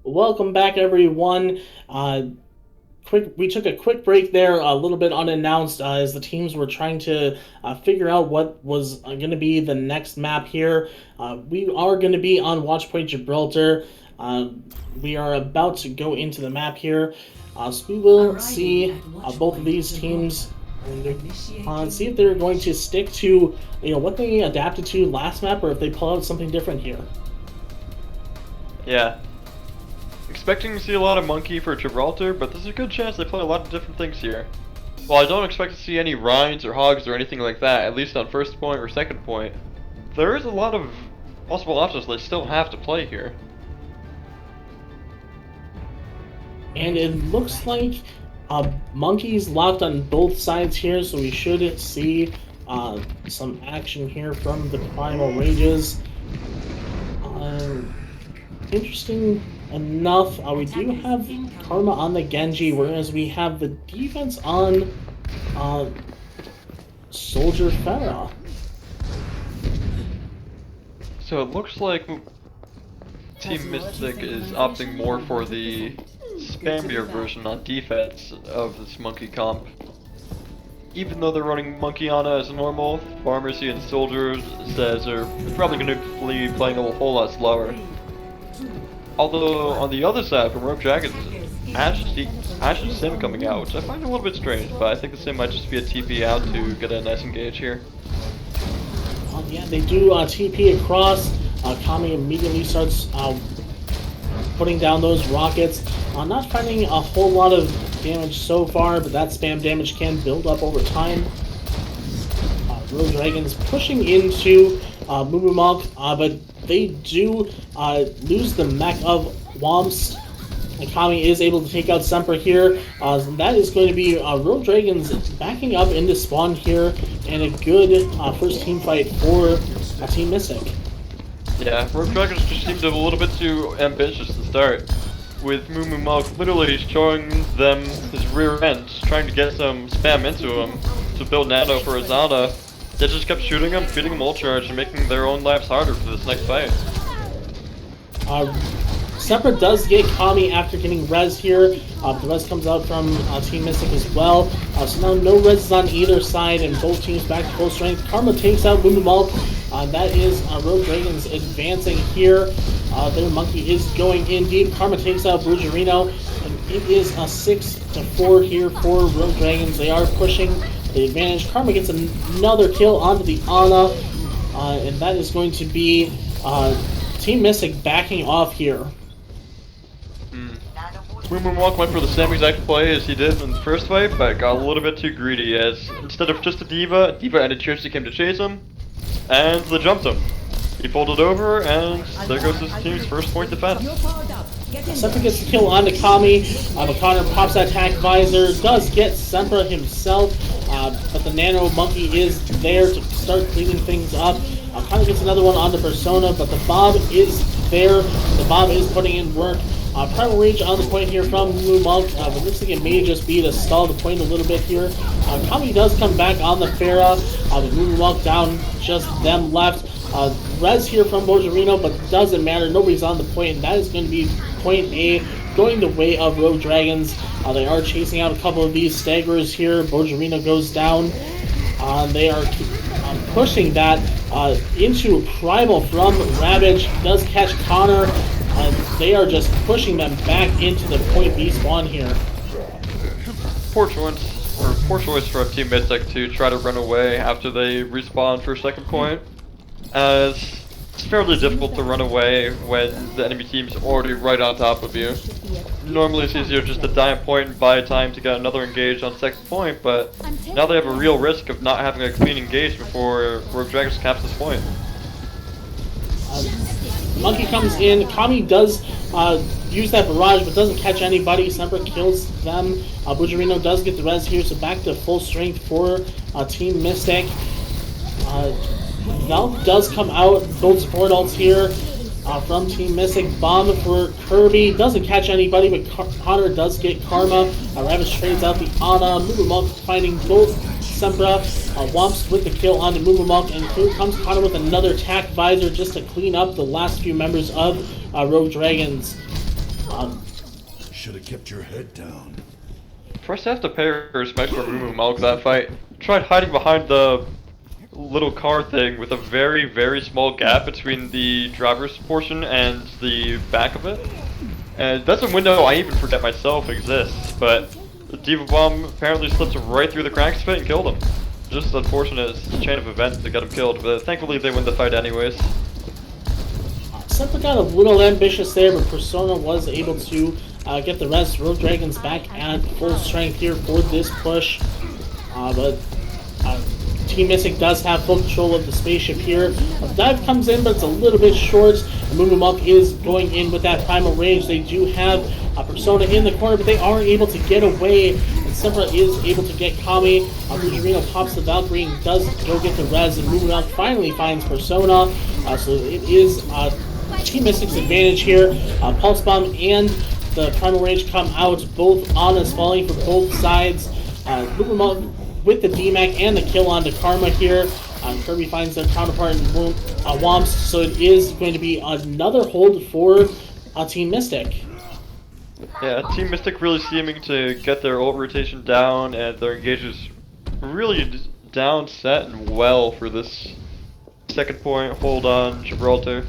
Welcome back, everyone. We took a quick break there, a little bit unannounced, as the teams were trying to figure out what was going to be the next map here. We are going to be on Watchpoint Gibraltar. We are about to go into the map here, so we will see both of these teams and see if they're going to stick to what they adapted to last map, or if they pull out something different here. Yeah. Expecting to see a lot of Monkey for Gibraltar, but there's a good chance they play a lot of different things here. While I don't expect to see any Rhines or Hogs or anything like that, at least on first point or second point, there is a lot of possible options they still have to play here. And it looks like Monkey's locked on both sides here, so we should see some action here from the Primal Rages. Interesting enough, we do have Karma on the Genji, whereas we have the defense on Soldier Pharah. So it looks like Team Mystic is opting more for the spammier version on defense of this Monkey comp. Even though they're running Monkey Ana as normal, Pharmacy and Soldier says they're probably going to be playing a whole lot slower. Although, on the other side, from Rogue Dragons, Ash's Sim coming out, which I find a little bit strange, but I think the Sim might just be a TP out to get a nice engage here. Yeah, they do TP across. Kami immediately starts putting down those rockets. Not finding a whole lot of damage so far, but that spam damage can build up over time. Rogue Dragons pushing into Mumu but they do lose the mech of Wamps. Kami is able to take out Semper here. That is going to be Rogue Dragons backing up into spawn here, and a good first team fight for Team Mystic. Yeah, Rogue Dragons just seemed a little bit too ambitious to start, with Mumu literally showing them his rear end, trying to get some spam into him to build nano for his Ana. They just kept shooting him, feeding him ult charge, and making their own lives harder for this next fight. Semper does get Kami after getting res here. The res comes out from Team Mystic as well. So now no res on either side, and both teams back to full strength. Karma takes out Mumu. That is Rogue Dragons advancing here. Their Monkey is going in deep. Karma takes out Brugerino, and it is a 6-4 here for Rogue Dragons. They are pushing the advantage. Karma gets another kill onto the Ana, and that is going to be Team Mystic backing off here. Mumu went for the same exact play as he did in the first fight, but got a little bit too greedy, as instead of just a D.Va and a Chinote came to chase him, and they jumped him. He folded over, and there goes his team's first point defense. Semper gets the kill onto Kami, but Connor pops that attack visor, does get Semper himself, but the Nano Monkey is there to start cleaning things up. Connor gets another one onto Persona, but the Bob is there, the Bob is putting in work. Primal Rage on the point here from Mumu, but looks like it may just be to stall the point a little bit here. Kami does come back on the Pharah, but Mumu down, just them left. Res here from Bogerino, but doesn't matter, nobody's on the point, and that is going to be point A, going the way of Rogue Dragons. They are chasing out a couple of these staggerers here. Bogerino goes down. They are pushing that into Primal from Ravage, does catch Connor. They are just pushing them back into the point B spawn here. Poor choice for Team Mystic to try to run away after they respawn for second point, as it's fairly difficult to run away when the enemy team's already right on top of you. Normally it's easier just to die at point and buy time to get another engage on second point, but now they have a real risk of not having a clean engage before Rogue Dragons caps this point. Monkey comes in. Kami does use that barrage, but doesn't catch anybody. Semper kills them. Bujarino does get the res here, so back to full strength for Team Mystic. Valve does come out. Both support ults here from Team Mystic. Bomb for Kirby. Doesn't catch anybody, but Connor does get Karma. Ravage trades out the Ana. Mumu finding both Sempra. Wamps with the kill onto Mumu, and here comes Connor with another attack visor just to clean up the last few members of Rogue Dragons. Should have kept your head down. First, I have to pay respect for Mumu that fight. Tried hiding behind the little car thing with a very, very small gap between the driver's portion and the back of it. And that's a window I even forget myself exists, but the D.Va Bomb apparently slipped right through the cracks of it and killed him. Just unfortunate chain of events to get him killed, but thankfully they win the fight anyways. Semper got a little ambitious there, but Persona was able to get the rest. Rogue Dragons back at full strength here for this push. But Team Mystic does have full control of the spaceship here. A dive comes in, but it's a little bit short. Mumumuk is going in with that Primal Rage. They do have Persona in the corner, but they are able to get away. And Sempra is able to get Kami. Fujirino pops the Valkyrie and does go get the res, and Mumumuk finally finds Persona. So it is Team Mystic's advantage here. Pulse Bomb and the Primal Rage come out, both on us, falling for both sides. Mumumuk with the DMAC and the kill onto Karma here. Kirby finds their counterpart in Womps, so it is going to be another hold for Team Mystic. Yeah, Team Mystic really seeming to get their ult rotation down, and their engages really down, set, and well for this second point hold on Gibraltar.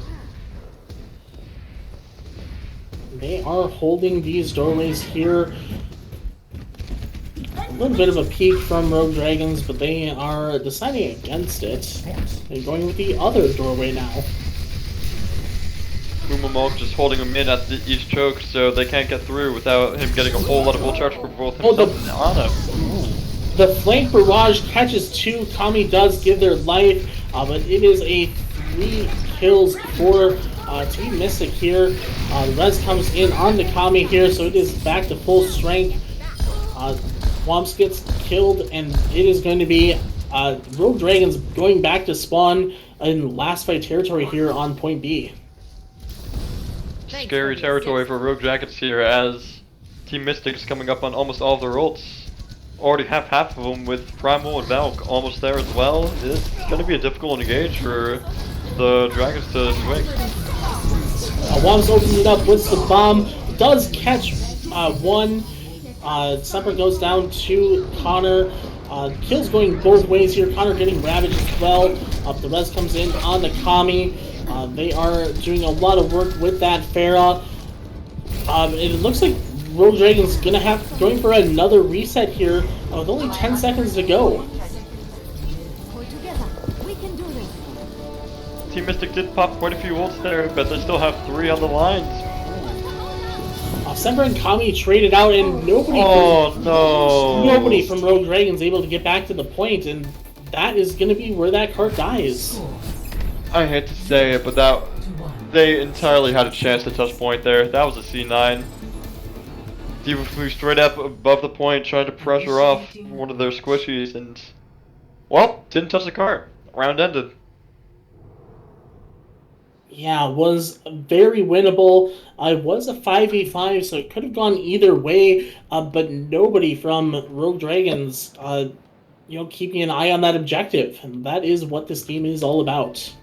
They are holding these doorways here. A little bit of a peek from Rogue Dragons, but they are deciding against it. They're going with the other doorway now. Mumumuk just holding him in at each choke so they can't get through without him getting a whole lot of full charge for both himself and Ana. The flank barrage catches 2. Kami does give their life, but it is a 3 kills for Team Mystic here. The res comes in on the Kami here, so it is back to full strength. Womps gets killed, and it is going to be Rogue Dragons going back to spawn in last fight territory here on point B. Scary territory for Rogue Dragons here, as Team Mystic's coming up on almost all of their ults. Already have half of them with Primal and Valk almost there as well. It's going to be a difficult engage for the Dragons to swing. Womps opens it up with the bomb, does catch one. Semper goes down to Connor. Kills going both ways here. Connor getting ravaged as well. The res comes in on the Kami. They are doing a lot of work with that Pharah. It looks like Rogue Dragon's going for another reset here with only 10 seconds to go. Team Mystic did pop quite a few ults there, but they still have 3 on the lines. Semper and Kami traded out, and nobody from Rogue Dragons able to get back to the point, and that is going to be where that card dies. I hate to say it, but they entirely had a chance to touch point there. That was a C9. Diva flew straight up above the point, trying to pressure off one of their squishies, and, well, didn't touch the cart. Round ended. Yeah, it was very winnable. It was a 5v5, so it could have gone either way, but nobody from Rogue Dragons, keeping an eye on that objective. And that is what this game is all about.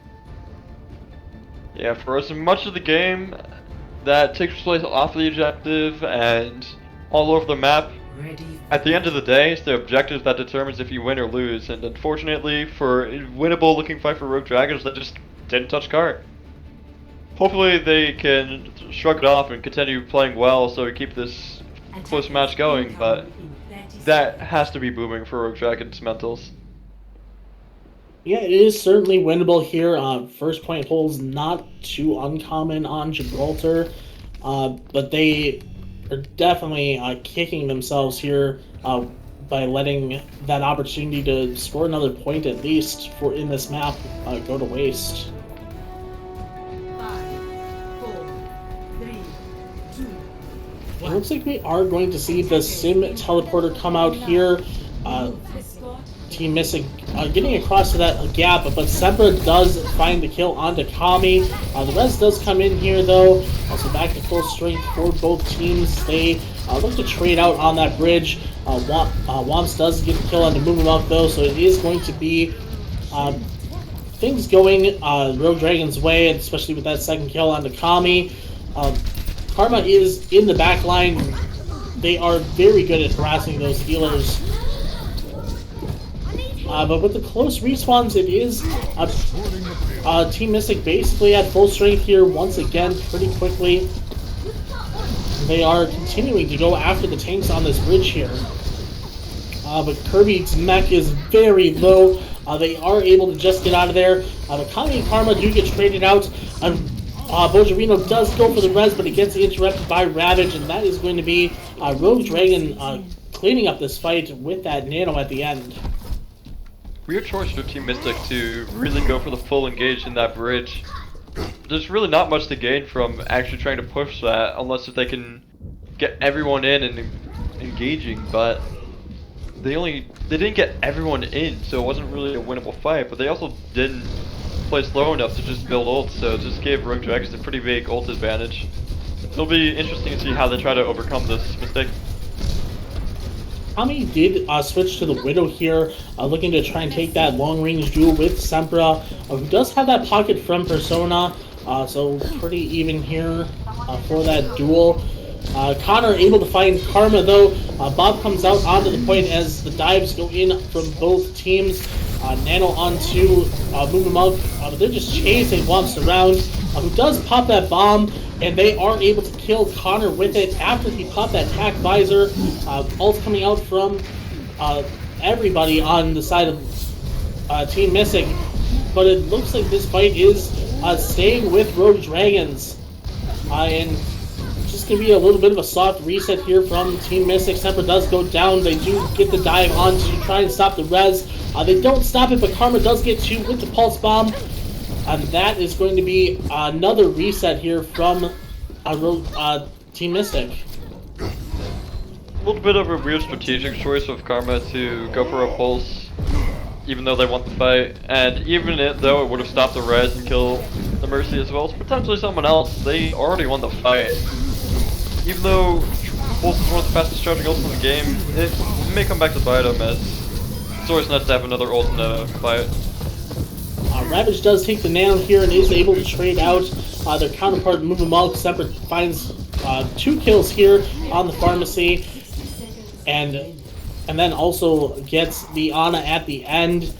Yeah, for as much of the game that takes place off the objective and all over the map, at the end of the day, it's the objective that determines if you win or lose. And unfortunately, for a winnable looking fight for Rogue Dragons, they just didn't touch cart. Hopefully they can shrug it off and continue playing well so we keep this close match going, but that has to be booming for Rogue Dragons' mentals. Yeah, it is certainly winnable here. First point holds not too uncommon on Gibraltar, but they are definitely kicking themselves here by letting that opportunity to score another point at least in this map go to waste. It looks like we are going to see the Sim Teleporter come out here. Team Mystic getting across to that gap, but Semper does find the kill onto Kami. The res does come in here though, so back to full strength for both teams. They look to trade out on that bridge. Womps does get the kill onto Mumumuk though, so it is going to be things going Rogue Dragon's way, especially with that second kill onto Kami. Karma is in the back line. They are very good at harassing those healers. But with the close respawns, it is Team Mystic basically at full strength here once again pretty quickly. They are continuing to go after the tanks on this bridge here. But Kirby's mech is very low. They are able to just get out of there. But Kami and Karma do get traded out. Bojarino does go for the res, but he gets interrupted by Ravage, and that is going to be Rogue Dragon cleaning up this fight with that nano at the end. Weird choice for Team Mystic to really go for the full engage in that bridge. There's really not much to gain from actually trying to push that, unless if they can get everyone in and engaging, but they didn't get everyone in, so it wasn't really a winnable fight, but they also didn't play slow enough to just build ults, so it just gave Rogue Dragons a pretty big ult advantage. It'll be interesting to see how they try to overcome this mistake. Kami did switch to the Widow here, looking to try and take that long-range duel with Sempra, who does have that pocket from Persona, so pretty even here for that duel. Connor able to find Karma though. Bob comes out onto the point as the dives go in from both teams. Nano onto Moomamug, but they're just chasing Wumps around, who does pop that bomb, and they are able to kill Connor with it after he popped that hack visor. Ult coming out from everybody on the side of Team Mystic, but it looks like this fight is staying with Rogue Dragons, and just gonna be a little bit of a soft reset here from Team Mystic. Semper does go down. They do get the dive on to try and stop the res. They don't stop it, but Karma does get two with the pulse bomb, and that is going to be another reset here from Team Mystic. A little bit of a weird strategic choice of Karma to go for a pulse, even though they want the fight, and even though it would have stopped the res and kill the Mercy as well as potentially someone else, they already won the fight. Even though Pulse is one of the fastest charging ults in the game, it may come back to bite them, as it's always nice to have another ult in a fight. Ravage does take the nano here and is able to trade out their counterpart Moomamug. Separate finds 2 kills here on the pharmacy, and then also gets the Ana at the end.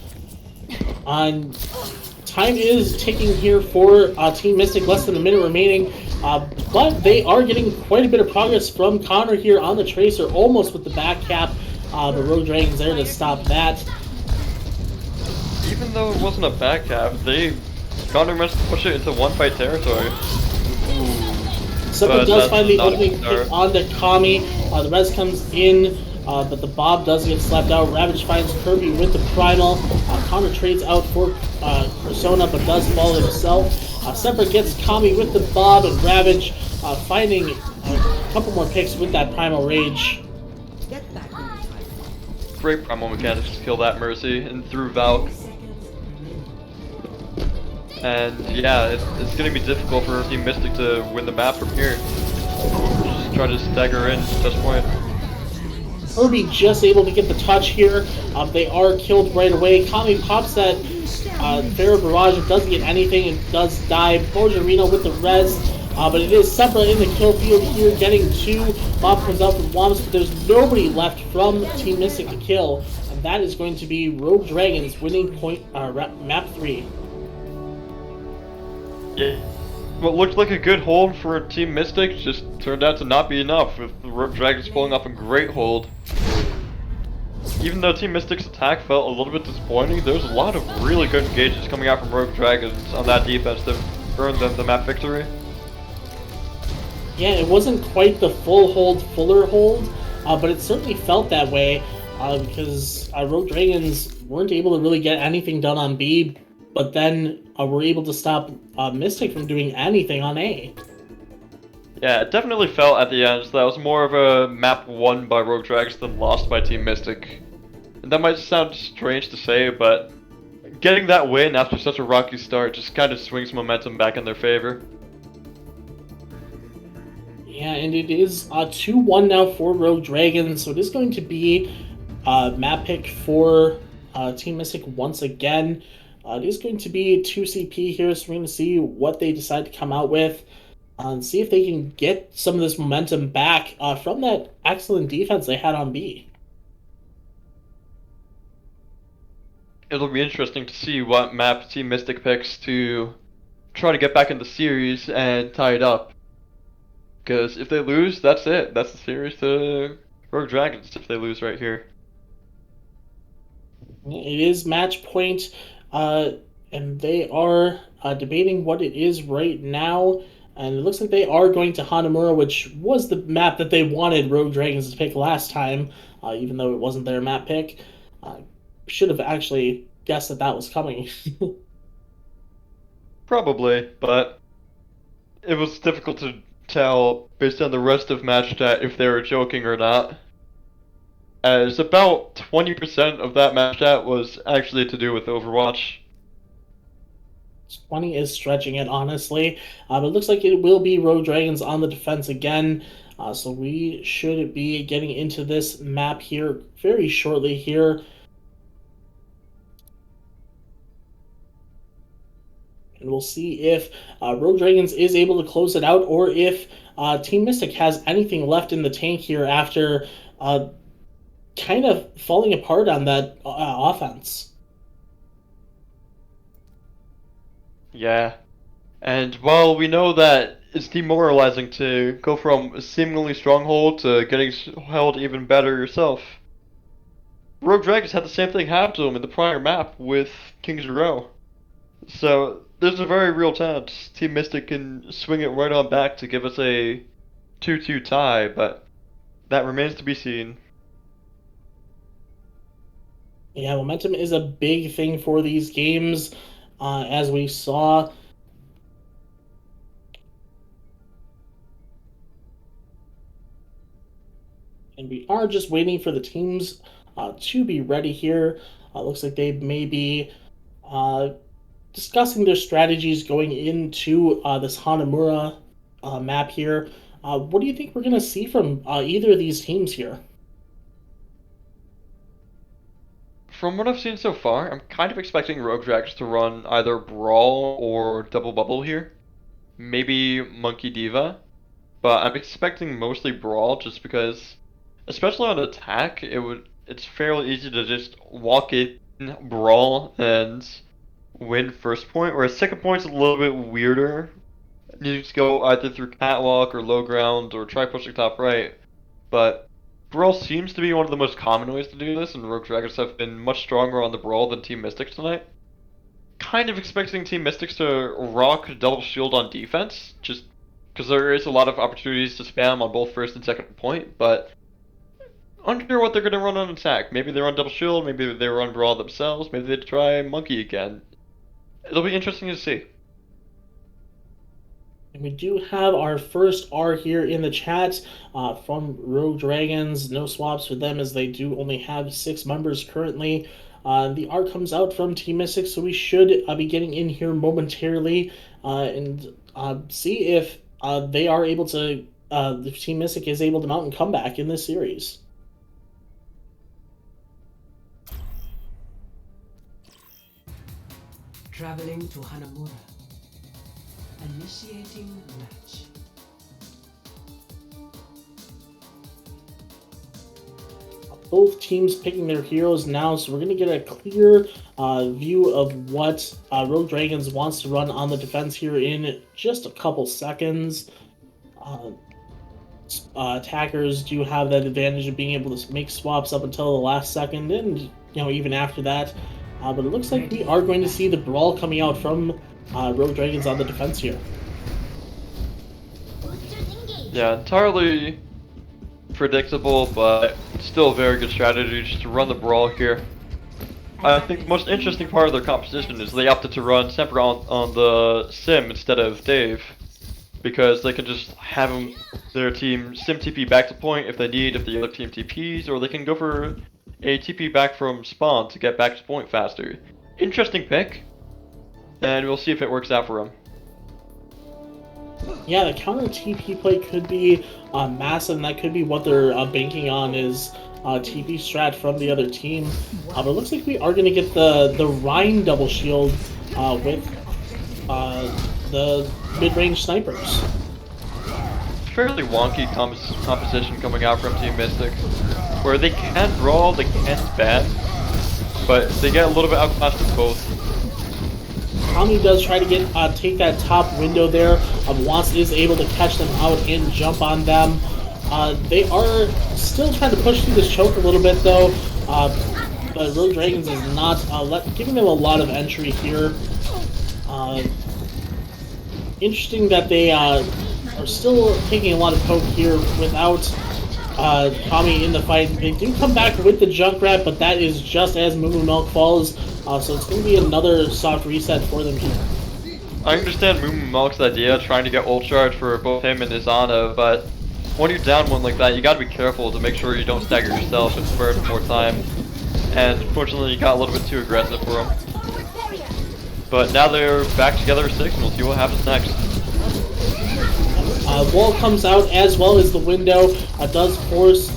Time is ticking here for Team Mystic, less than a minute remaining, but they are getting quite a bit of progress from Connor here on the Tracer, almost with the back cap. The Rogue Dragon's there to stop that. Even though it wasn't a back cap, Connor must push it into one fight territory. Something does find the opening hit onto Kami. The res comes in, but the Bob does get slapped out. Ravage finds Kirby with the Primal. Connor trades out for Persona, but does fall himself. Semper gets Kami with the Bob, and Ravage finding a couple more picks with that Primal Rage. Great Primal mechanics to kill that Mercy and through Valk. And yeah, it's going to be difficult for Team Mystic to win the map from here. Just try to stagger in touch point. Kirby just able to get the touch here. They are killed right away. Kami pops that Pharaoh Barrage. It doesn't get anything and does die. Bojarino with the res. But it is Sempra in the kill field here, getting 2. Bob comes out from Womps, but there's nobody left from Team Mystic to kill. And that is going to be Rogue Dragons winning map 3. Yeah. What looked like a good hold for Team Mystic just turned out to not be enough, with the Rogue Dragons pulling off a great hold. Even though Team Mystic's attack felt a little bit disappointing, there's a lot of really good engages coming out from Rogue Dragons on that defense to earn them the map victory. Yeah, it wasn't quite the fuller hold, but it certainly felt that way, because Rogue Dragons weren't able to really get anything done on B, but then were able to stop Mystic from doing anything on A. Yeah, it definitely felt at the end that was more of a map won by Rogue Dragons than lost by Team Mystic. And that might sound strange to say, but getting that win after such a rocky start just kind of swings momentum back in their favor. Yeah, and it is 2-1 now for Rogue Dragons, so it is going to be map pick for Team Mystic once again. It is going to be 2 CP here, so we're going to see what they decide to come out with and see if they can get some of this momentum back from that excellent defense they had on B. It'll be interesting to see what map Team Mystic picks to try to get back in the series and tie it up. Because if they lose, that's it. That's the series to Rogue Dragons if they lose right here. It is match point, and they are debating what it is right now. And it looks like they are going to Hanamura, which was the map that they wanted Rogue Dragons to pick last time, even though it wasn't their map pick. Should have actually guessed that that was coming. Probably, but it was difficult to tell based on the rest of match chat if they were joking or not. As about 20% of that match chat was actually to do with Overwatch. 20 is stretching it, honestly. But it looks like it will be Rogue Dragons on the defense again. So we should be getting into this map here very shortly here. And we'll see if Rogue Dragons is able to close it out, or if Team Mystic has anything left in the tank here after kind of falling apart on that offense. Yeah. And while we know that it's demoralizing to go from a seemingly stronghold to getting held even better yourself, Rogue Dragons had the same thing happen to them in the prior map with Kings Row. So there's a very real chance Team Mystic can swing it right on back to give us a 2-2 tie, but that remains to be seen. Yeah, momentum is a big thing for these games, as we saw. And we are just waiting for the teams to be ready here. Looks like they may be discussing their strategies going into this Hanamura map here. What do you think we're going to see from either of these teams here? From what I've seen so far, I'm kind of expecting Rogue Dragons to run either Brawl or Double Bubble here. Maybe Monkey Diva. But I'm expecting mostly Brawl just because, especially on attack, it's fairly easy to just walk in, Brawl, and win first point, whereas second point's a little bit weirder. You just go either through catwalk or low ground or try pushing top right. But Brawl seems to be one of the most common ways to do this, and Rogue Dragons have been much stronger on the Brawl than Team Mystics tonight. Kind of expecting Team Mystics to rock double shield on defense, just because there is a lot of opportunities to spam on both first and second point, but unsure what they're going to run on attack. Maybe they run double shield, maybe they run Brawl themselves, maybe they try Monkey again. It'll be interesting to see. And we do have our first R here in the chat from Rogue Dragons. No swaps for them, as they do only have 6 members currently. The R comes out from Team Mystic, so we should be getting in here momentarily and see if they are able to, the Team Mystic is able to mount and come back in this series. Traveling to Hanamura. Initiating match. Both teams picking their heroes now, so we're going to get a clear view of what Rogue Dragons wants to run on the defense here in just a couple seconds. Attackers do have that advantage of being able to make swaps up until the last second, and even after that. But it looks like we are going to see the Brawl coming out from Rogue Dragons on the defense here. Yeah, entirely predictable, but still a very good strategy just to run the Brawl here. I think the most interesting part of their composition is they opted to run Semper on the Sim instead of Dave, because they can just have their team Sim TP back to point if they need, if the other team TPs, or they can go for a TP back from spawn to get back to point faster. Interesting pick, and we'll see if it works out for them. Yeah, the counter TP play could be massive, and that could be what they're banking on, is TP strat from the other team. But it looks like we are going to get the Rhine double shield with the mid-range snipers. Fairly wonky composition coming out from Team Mystic, where they can Brawl, they can spam, but they get a little bit outclassed in both. Tommy does try to take that top window there. Wants is able to catch them out and jump on them. They are still trying to push through this choke a little bit, though. But Rogue Dragons is not giving them a lot of entry here. interesting that they are still taking a lot of poke here without Kami in the fight. They do come back with the Junkrat, but that is just as Moo Milk falls, so it's going to be another soft reset for them here. I understand Moo Milk's idea, trying to get ult charge for both him and Izana, but when you're down one like that, you gotta be careful to make sure you don't stagger yourself and spur more time. And unfortunately, you got a little bit too aggressive for him. But now they're back together at 6, and we'll see what happens next. Wall comes out as well as the window. Does force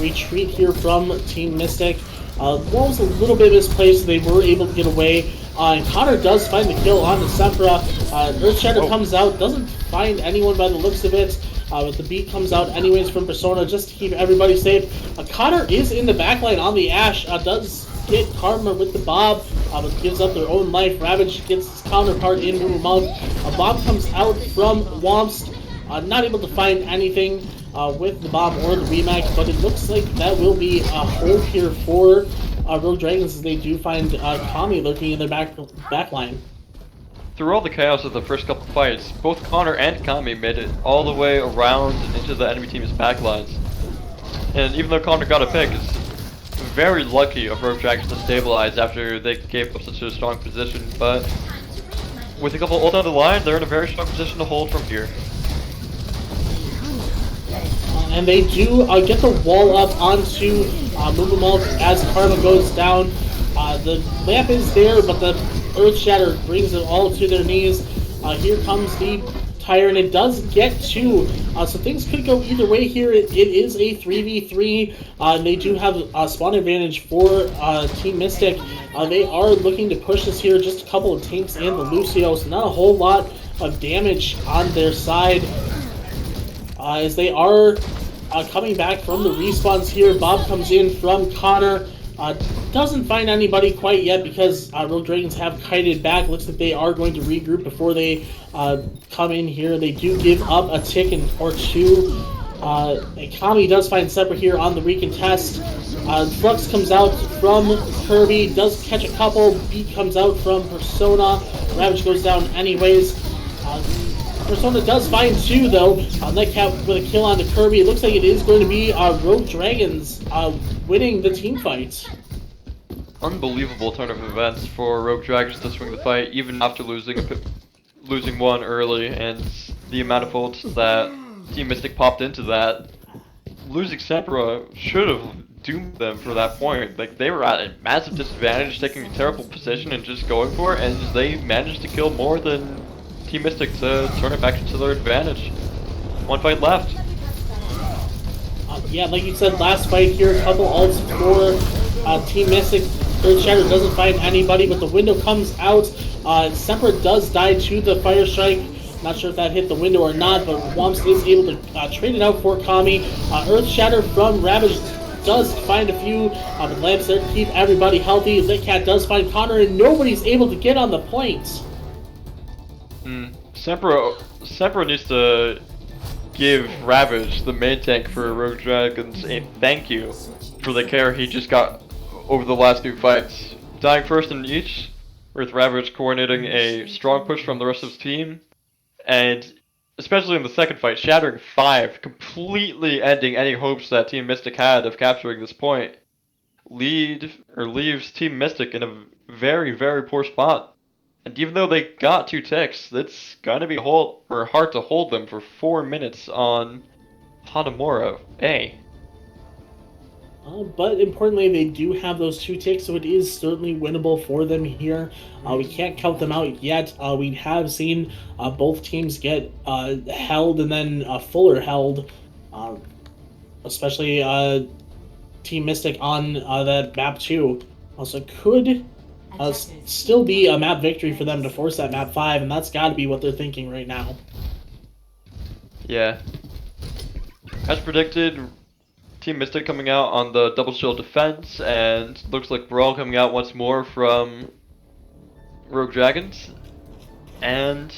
retreat here from Team Mystic. Wall's a little bit misplaced. They were able to get away. And Connor does find the kill on the Sempra. Earthshatter comes out, doesn't find anyone by the looks of it. But the beat comes out anyways from Persona just to keep everybody safe. Connor is in the backline on the Ashe. Does get Karma with the Bob, but gives up their own life. Ravage gets his counterpart in Moo Monk. A bomb comes out from Womst. Not able to find anything with the bomb or the remake, but it looks like that will be a hold here for Rogue Dragons as they do find Kami lurking in their back line. Through all the chaos of the first couple fights, both Connor and Kami made it all the way around and into the enemy team's backlines. And even though Connor got a pick, it's very lucky of Rogue Dragons to stabilize after they gave up such a strong position, but with a couple ult on the line, they're in a very strong position to hold from here. And they do get the wall up onto Moo as Karma goes down. The lamp is there, but the Earth Shatter brings them all to their knees. Here comes the Tyrant. It does get 2, so things could go either way here. It is a 3v3, and they do have a spawn advantage for Team Mystic. They are looking to push this here, just a couple of tanks and the Lucio, so not a whole lot of damage on their side. As they are coming back from the respawns here, Bob comes in from Connor. Doesn't find anybody quite yet because Rogue Dragons have kited back. Looks like they are going to regroup before they come in here. They do give up a tick or 2. Kami does find Separate here on the recontest. Flux comes out from Kirby, does catch a couple. Beat comes out from Persona. Ravage goes down anyways. Persona does find 2 though. Nightcap with a kill on the Kirby. It looks like it is going to be Rogue Dragons winning the team fight. Unbelievable turn of events for Rogue Dragons to swing the fight, even after losing one early, and the amount of ults that Team Mystic popped into that. Losing Sempra should have doomed them for that point. Like, they were at a massive disadvantage, taking a terrible position and just going for it, and they managed to kill more than Team Mystic to turn it back into their advantage. One fight left. Yeah, like you said, last fight here, a couple ults for Team Mystic. Earth Shatter doesn't find anybody, but the window comes out. Semper does die to the Fire Strike. Not sure if that hit the window or not, but Womps is able to trade it out for Kami. Earth Shatter from Ravage does find a few, but Lamps there to keep everybody healthy. Litcat does find Connor, and nobody's able to get on the point. Semper needs to give Ravage, the main tank for Rogue Dragons, a thank you for the care he just got over the last 2 fights. Dying first in each, with Ravage coordinating a strong push from the rest of his team, and especially in the second fight, shattering 5, completely ending any hopes that Team Mystic had of capturing this point. Leaves Team Mystic in a very, very poor spot. And even though they got 2 ticks, it's gonna be hard to hold them for 4 minutes on Hanamura A. But importantly, they do have those 2 ticks, so it is certainly winnable for them here. We can't count them out yet. We have seen both teams get held and then fuller held, especially Team Mystic on that map 2. Also could still be a map victory for them to force that map 5, and that's got to be what they're thinking right now. Yeah. As predicted, Team Mystic coming out on the double shield defense, and looks like Brawl coming out once more from Rogue Dragons. And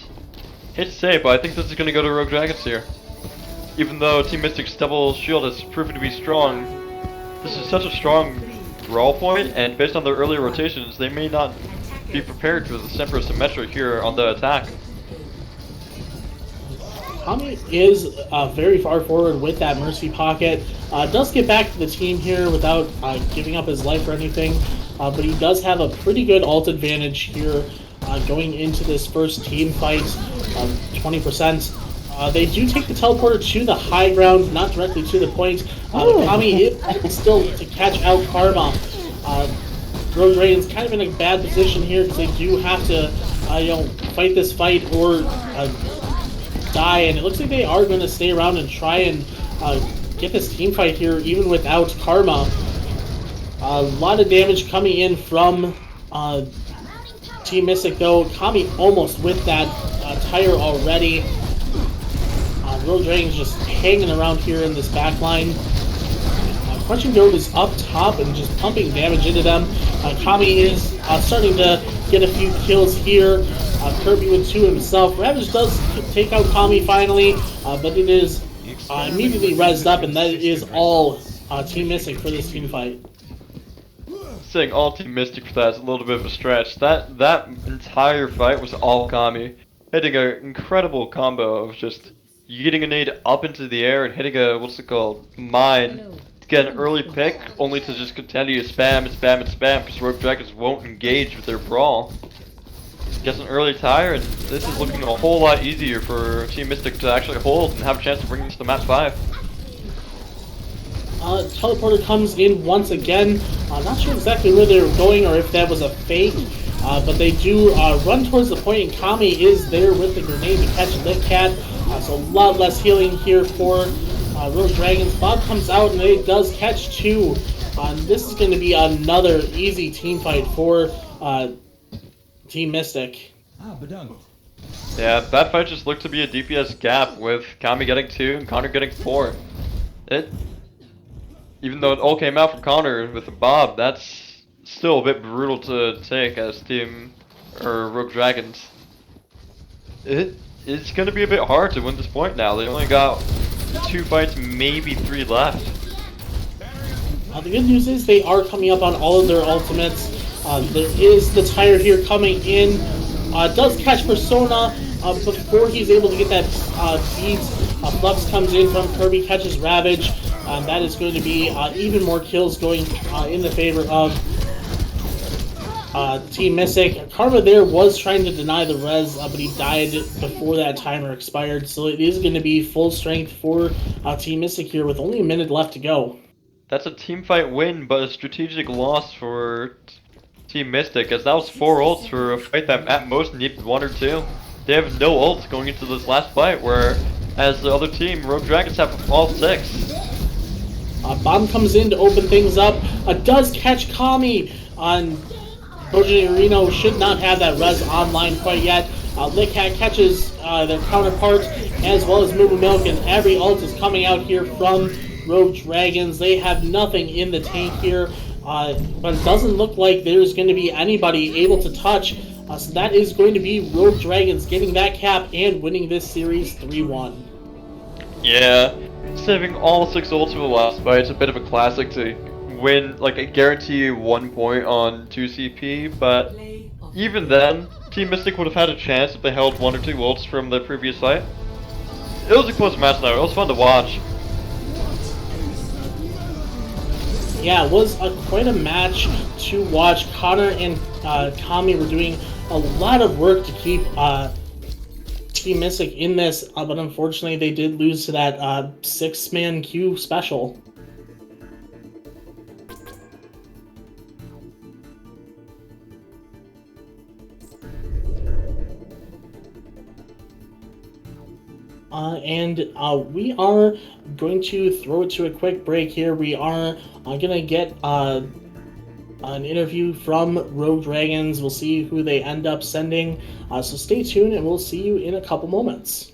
hate to say it, but I think this is going to go to Rogue Dragons here. Even though Team Mystic's double shield has proven to be strong, this is such a strong Brawl point, and based on their earlier rotations, they may not be prepared for the Semper Symmetra here on the attack. Kami is very far forward with that Mercy Pocket. Does get back to the team here without giving up his life or anything, but he does have a pretty good ult advantage here going into this first team fight, 20%. They do take the teleporter to the high ground, not directly to the point. Kami is able still to catch out Karma. Rogue Dragon's kind of in a bad position here because they do have to, fight this fight or die. And it looks like they are going to stay around and try and get this team fight here, even without Karma. A lot of damage coming in from Team Mystic, though. Kami almost with that tire already. Rogue Dragon's just hanging around here in this back line. Crushing Goat is up top and just pumping damage into them. Kami is starting to get a few kills here. Kirby with 2 himself. Ravage does take out Kami finally, but it is immediately rezzed up, and that is all Team Mystic for this team fight. Saying all Team Mystic for that is a little bit of a stretch. That entire fight was all Kami, hitting an incredible combo of just yeeting a nade up into the air and hitting a, mine to get an early pick, only to just continue to spam and spam and spam because Rogue Dragons won't engage with their brawl. Gets an early tire, and this is looking a whole lot easier for Team Mystic to actually hold and have a chance to bring this to match 5. Teleporter comes in once again. Not sure exactly where they were going or if that was a fake, but they do run towards the point, and Kami is there with the grenade to catch Lit Cat. So a lot less healing here for Rogue Dragons. Bob comes out and it does catch 2. This is going to be another easy team fight for Team Mystic. Yeah, that fight just looked to be a DPS gap with Kami getting 2 and Connor getting 4. Even though it all came out from Connor with the Bob, that's still a bit brutal to take as Rogue Dragons. It's gonna be a bit hard to win this point now. They only got 2 fights, maybe 3 left. The good news is they are coming up on all of their ultimates. There is the tire here coming in. Does catch Persona before he's able to get that beat. Flux comes in from Kirby, catches Ravage. That is going to be even more kills going in the favor of Team Mystic. Karma there was trying to deny the res, but he died before that timer expired. So it is going to be full strength for Team Mystic here with only a minute left to go. That's a team fight win, but a strategic loss for Team Mystic, as that was 4 ults for a fight that at most needed 1 or 2. They have no ults going into this last fight, where as the other team, Rogue Dragons have all 6. Bomb comes in to open things up. Does catch Kami on Bojan Reno. Should not have that res online quite yet. Lit Cat catches their counterpart, as well as Moo Milk, and every ult is coming out here from Rogue Dragons. They have nothing in the tank here, but it doesn't look like there's going to be anybody able to touch. So that is going to be Rogue Dragons getting that cap and winning this series 3-1. Yeah, saving all 6 ults for the last fight is a bit of a classic to win, like, a guarantee 1 point on 2 CP, but even then, Team Mystic would have had a chance if they held 1 or 2 ults from the previous fight. It was a close match though, it was fun to watch. Yeah, it was quite a match to watch. Connor and Kami were doing a lot of work to keep Team Mystic in this, but unfortunately they did lose to that 6-man queue special. We are going to throw it to a quick break here. We are going to get an interview from Rogue Dragons. We'll see who they end up sending. So stay tuned, and we'll see you in a couple moments.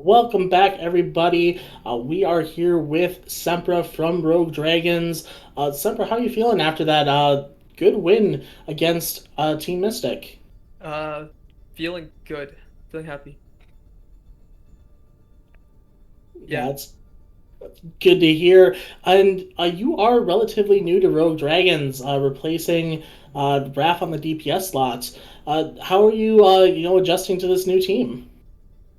Welcome back, everybody. We are here with Sempra from Rogue Dragons. Sempra, how are you feeling after that good win against Team Mystic? Uh, Feeling good. Feeling happy. Yeah. That's good to hear. And you are relatively new to Rogue Dragons, replacing Raph on the DPS slots. How are you, adjusting to this new team?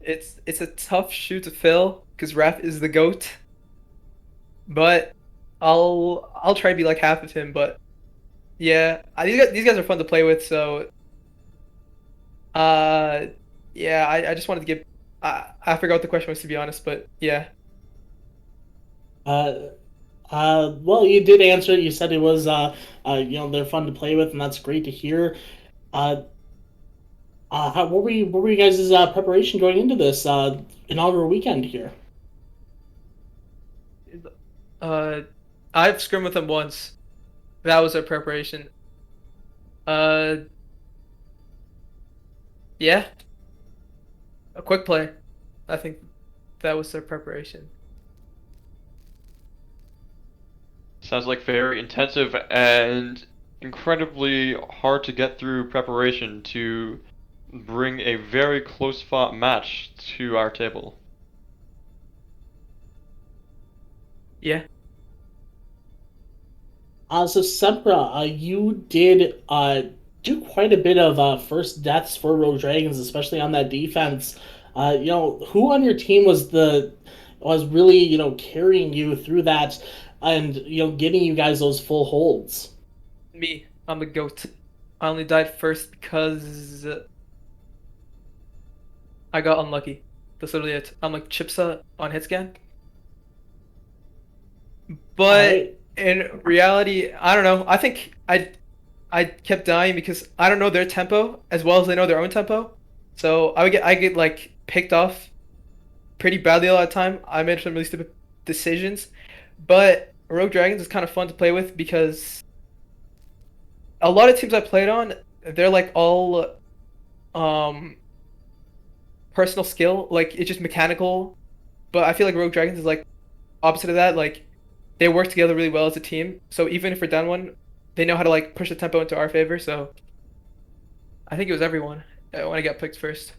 It's a tough shoe to fill because Raph is the GOAT. But I'll try to be like half of him, but yeah, these guys are fun to play with, so uh yeah, I just wanted to give I forgot what the question was, to be honest, but yeah. Uh, well, you did answer it. You said it was, they're fun to play with, and that's great to hear. Uh, what were you guys' preparation going into this inaugural weekend here? Uh I've scrimmed with him once. That was our preparation. Uh yeah, a quick play. I think that was their preparation. Sounds like very intensive and incredibly hard to get through preparation to bring a very close fought match to our table. Yeah. So Sempra, you did do quite a bit of first deaths for Rogue Dragons, especially on that defense. Who on your team was really carrying you through that, and getting you guys those full holds? Me, I'm the GOAT. I only died first because I got unlucky. That's literally it. I'm like Chipsa on hit scan. All But right. in reality, I don't know. I think I kept dying because I don't know their tempo as well as they know their own tempo. So I get like picked off pretty badly a lot of time. I made some really stupid decisions. But Rogue Dragons is kind of fun to play with because a lot of teams I played on, they're like all um personal skill, like it's just mechanical. But I feel like Rogue Dragons is like opposite of that. Like they work together really well as a team. So even if we're down one, they know how to like push the tempo into our favor. So I think it was everyone when I got picked first.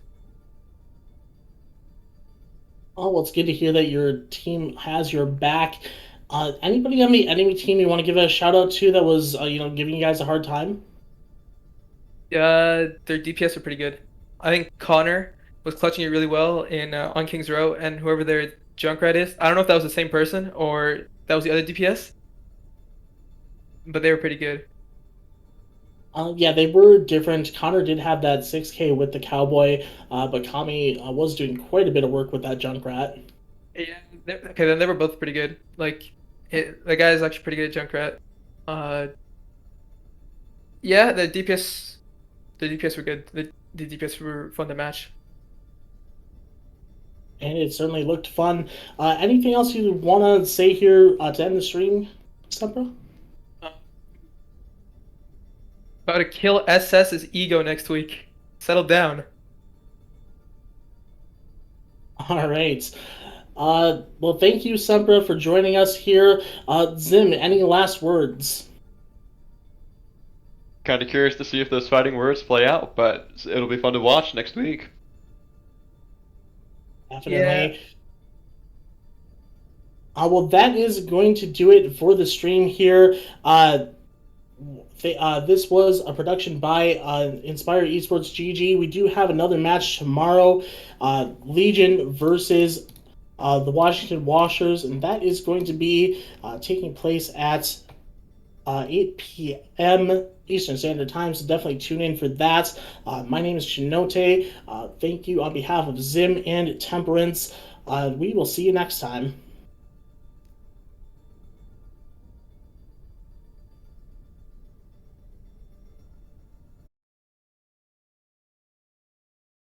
Oh, well, it's good to hear that your team has your back. Anybody on the enemy team you want to give a shout out to that was giving you guys a hard time? Their DPS are pretty good. I think Connor was clutching it really well in on King's Row, and whoever their Junkrat is, I don't know if that was the same person or that was the other DPS, but they were pretty good. Yeah, they were different. Connor did have that 6K with the cowboy, but Kami was doing quite a bit of work with that Junkrat. Yeah, okay, then they were both pretty good. Like, the guy is actually pretty good at Junkrat. Uh, yeah, the DPS were good. The DPS were fun to match. And it certainly looked fun. Anything else you want to say here to end the stream, Sempra? Uh, About to kill SS's ego next week. Settle down. All right. Well, thank you, Sempra, for joining us here. Zim, any last words? Kind of curious to see if those fighting words play out, but it'll be fun to watch next week. Yeah. Definitely. Well, that is going to do it for the stream here. This was a production by Inspire Esports GG. We do have another match tomorrow, Legion versus the Washington Washers, and that is going to be taking place at 8 p.m. Eastern Standard Time, so definitely tune in for that. My name is Chinote. Thank you on behalf of Zim and Temperance. We will see you next time.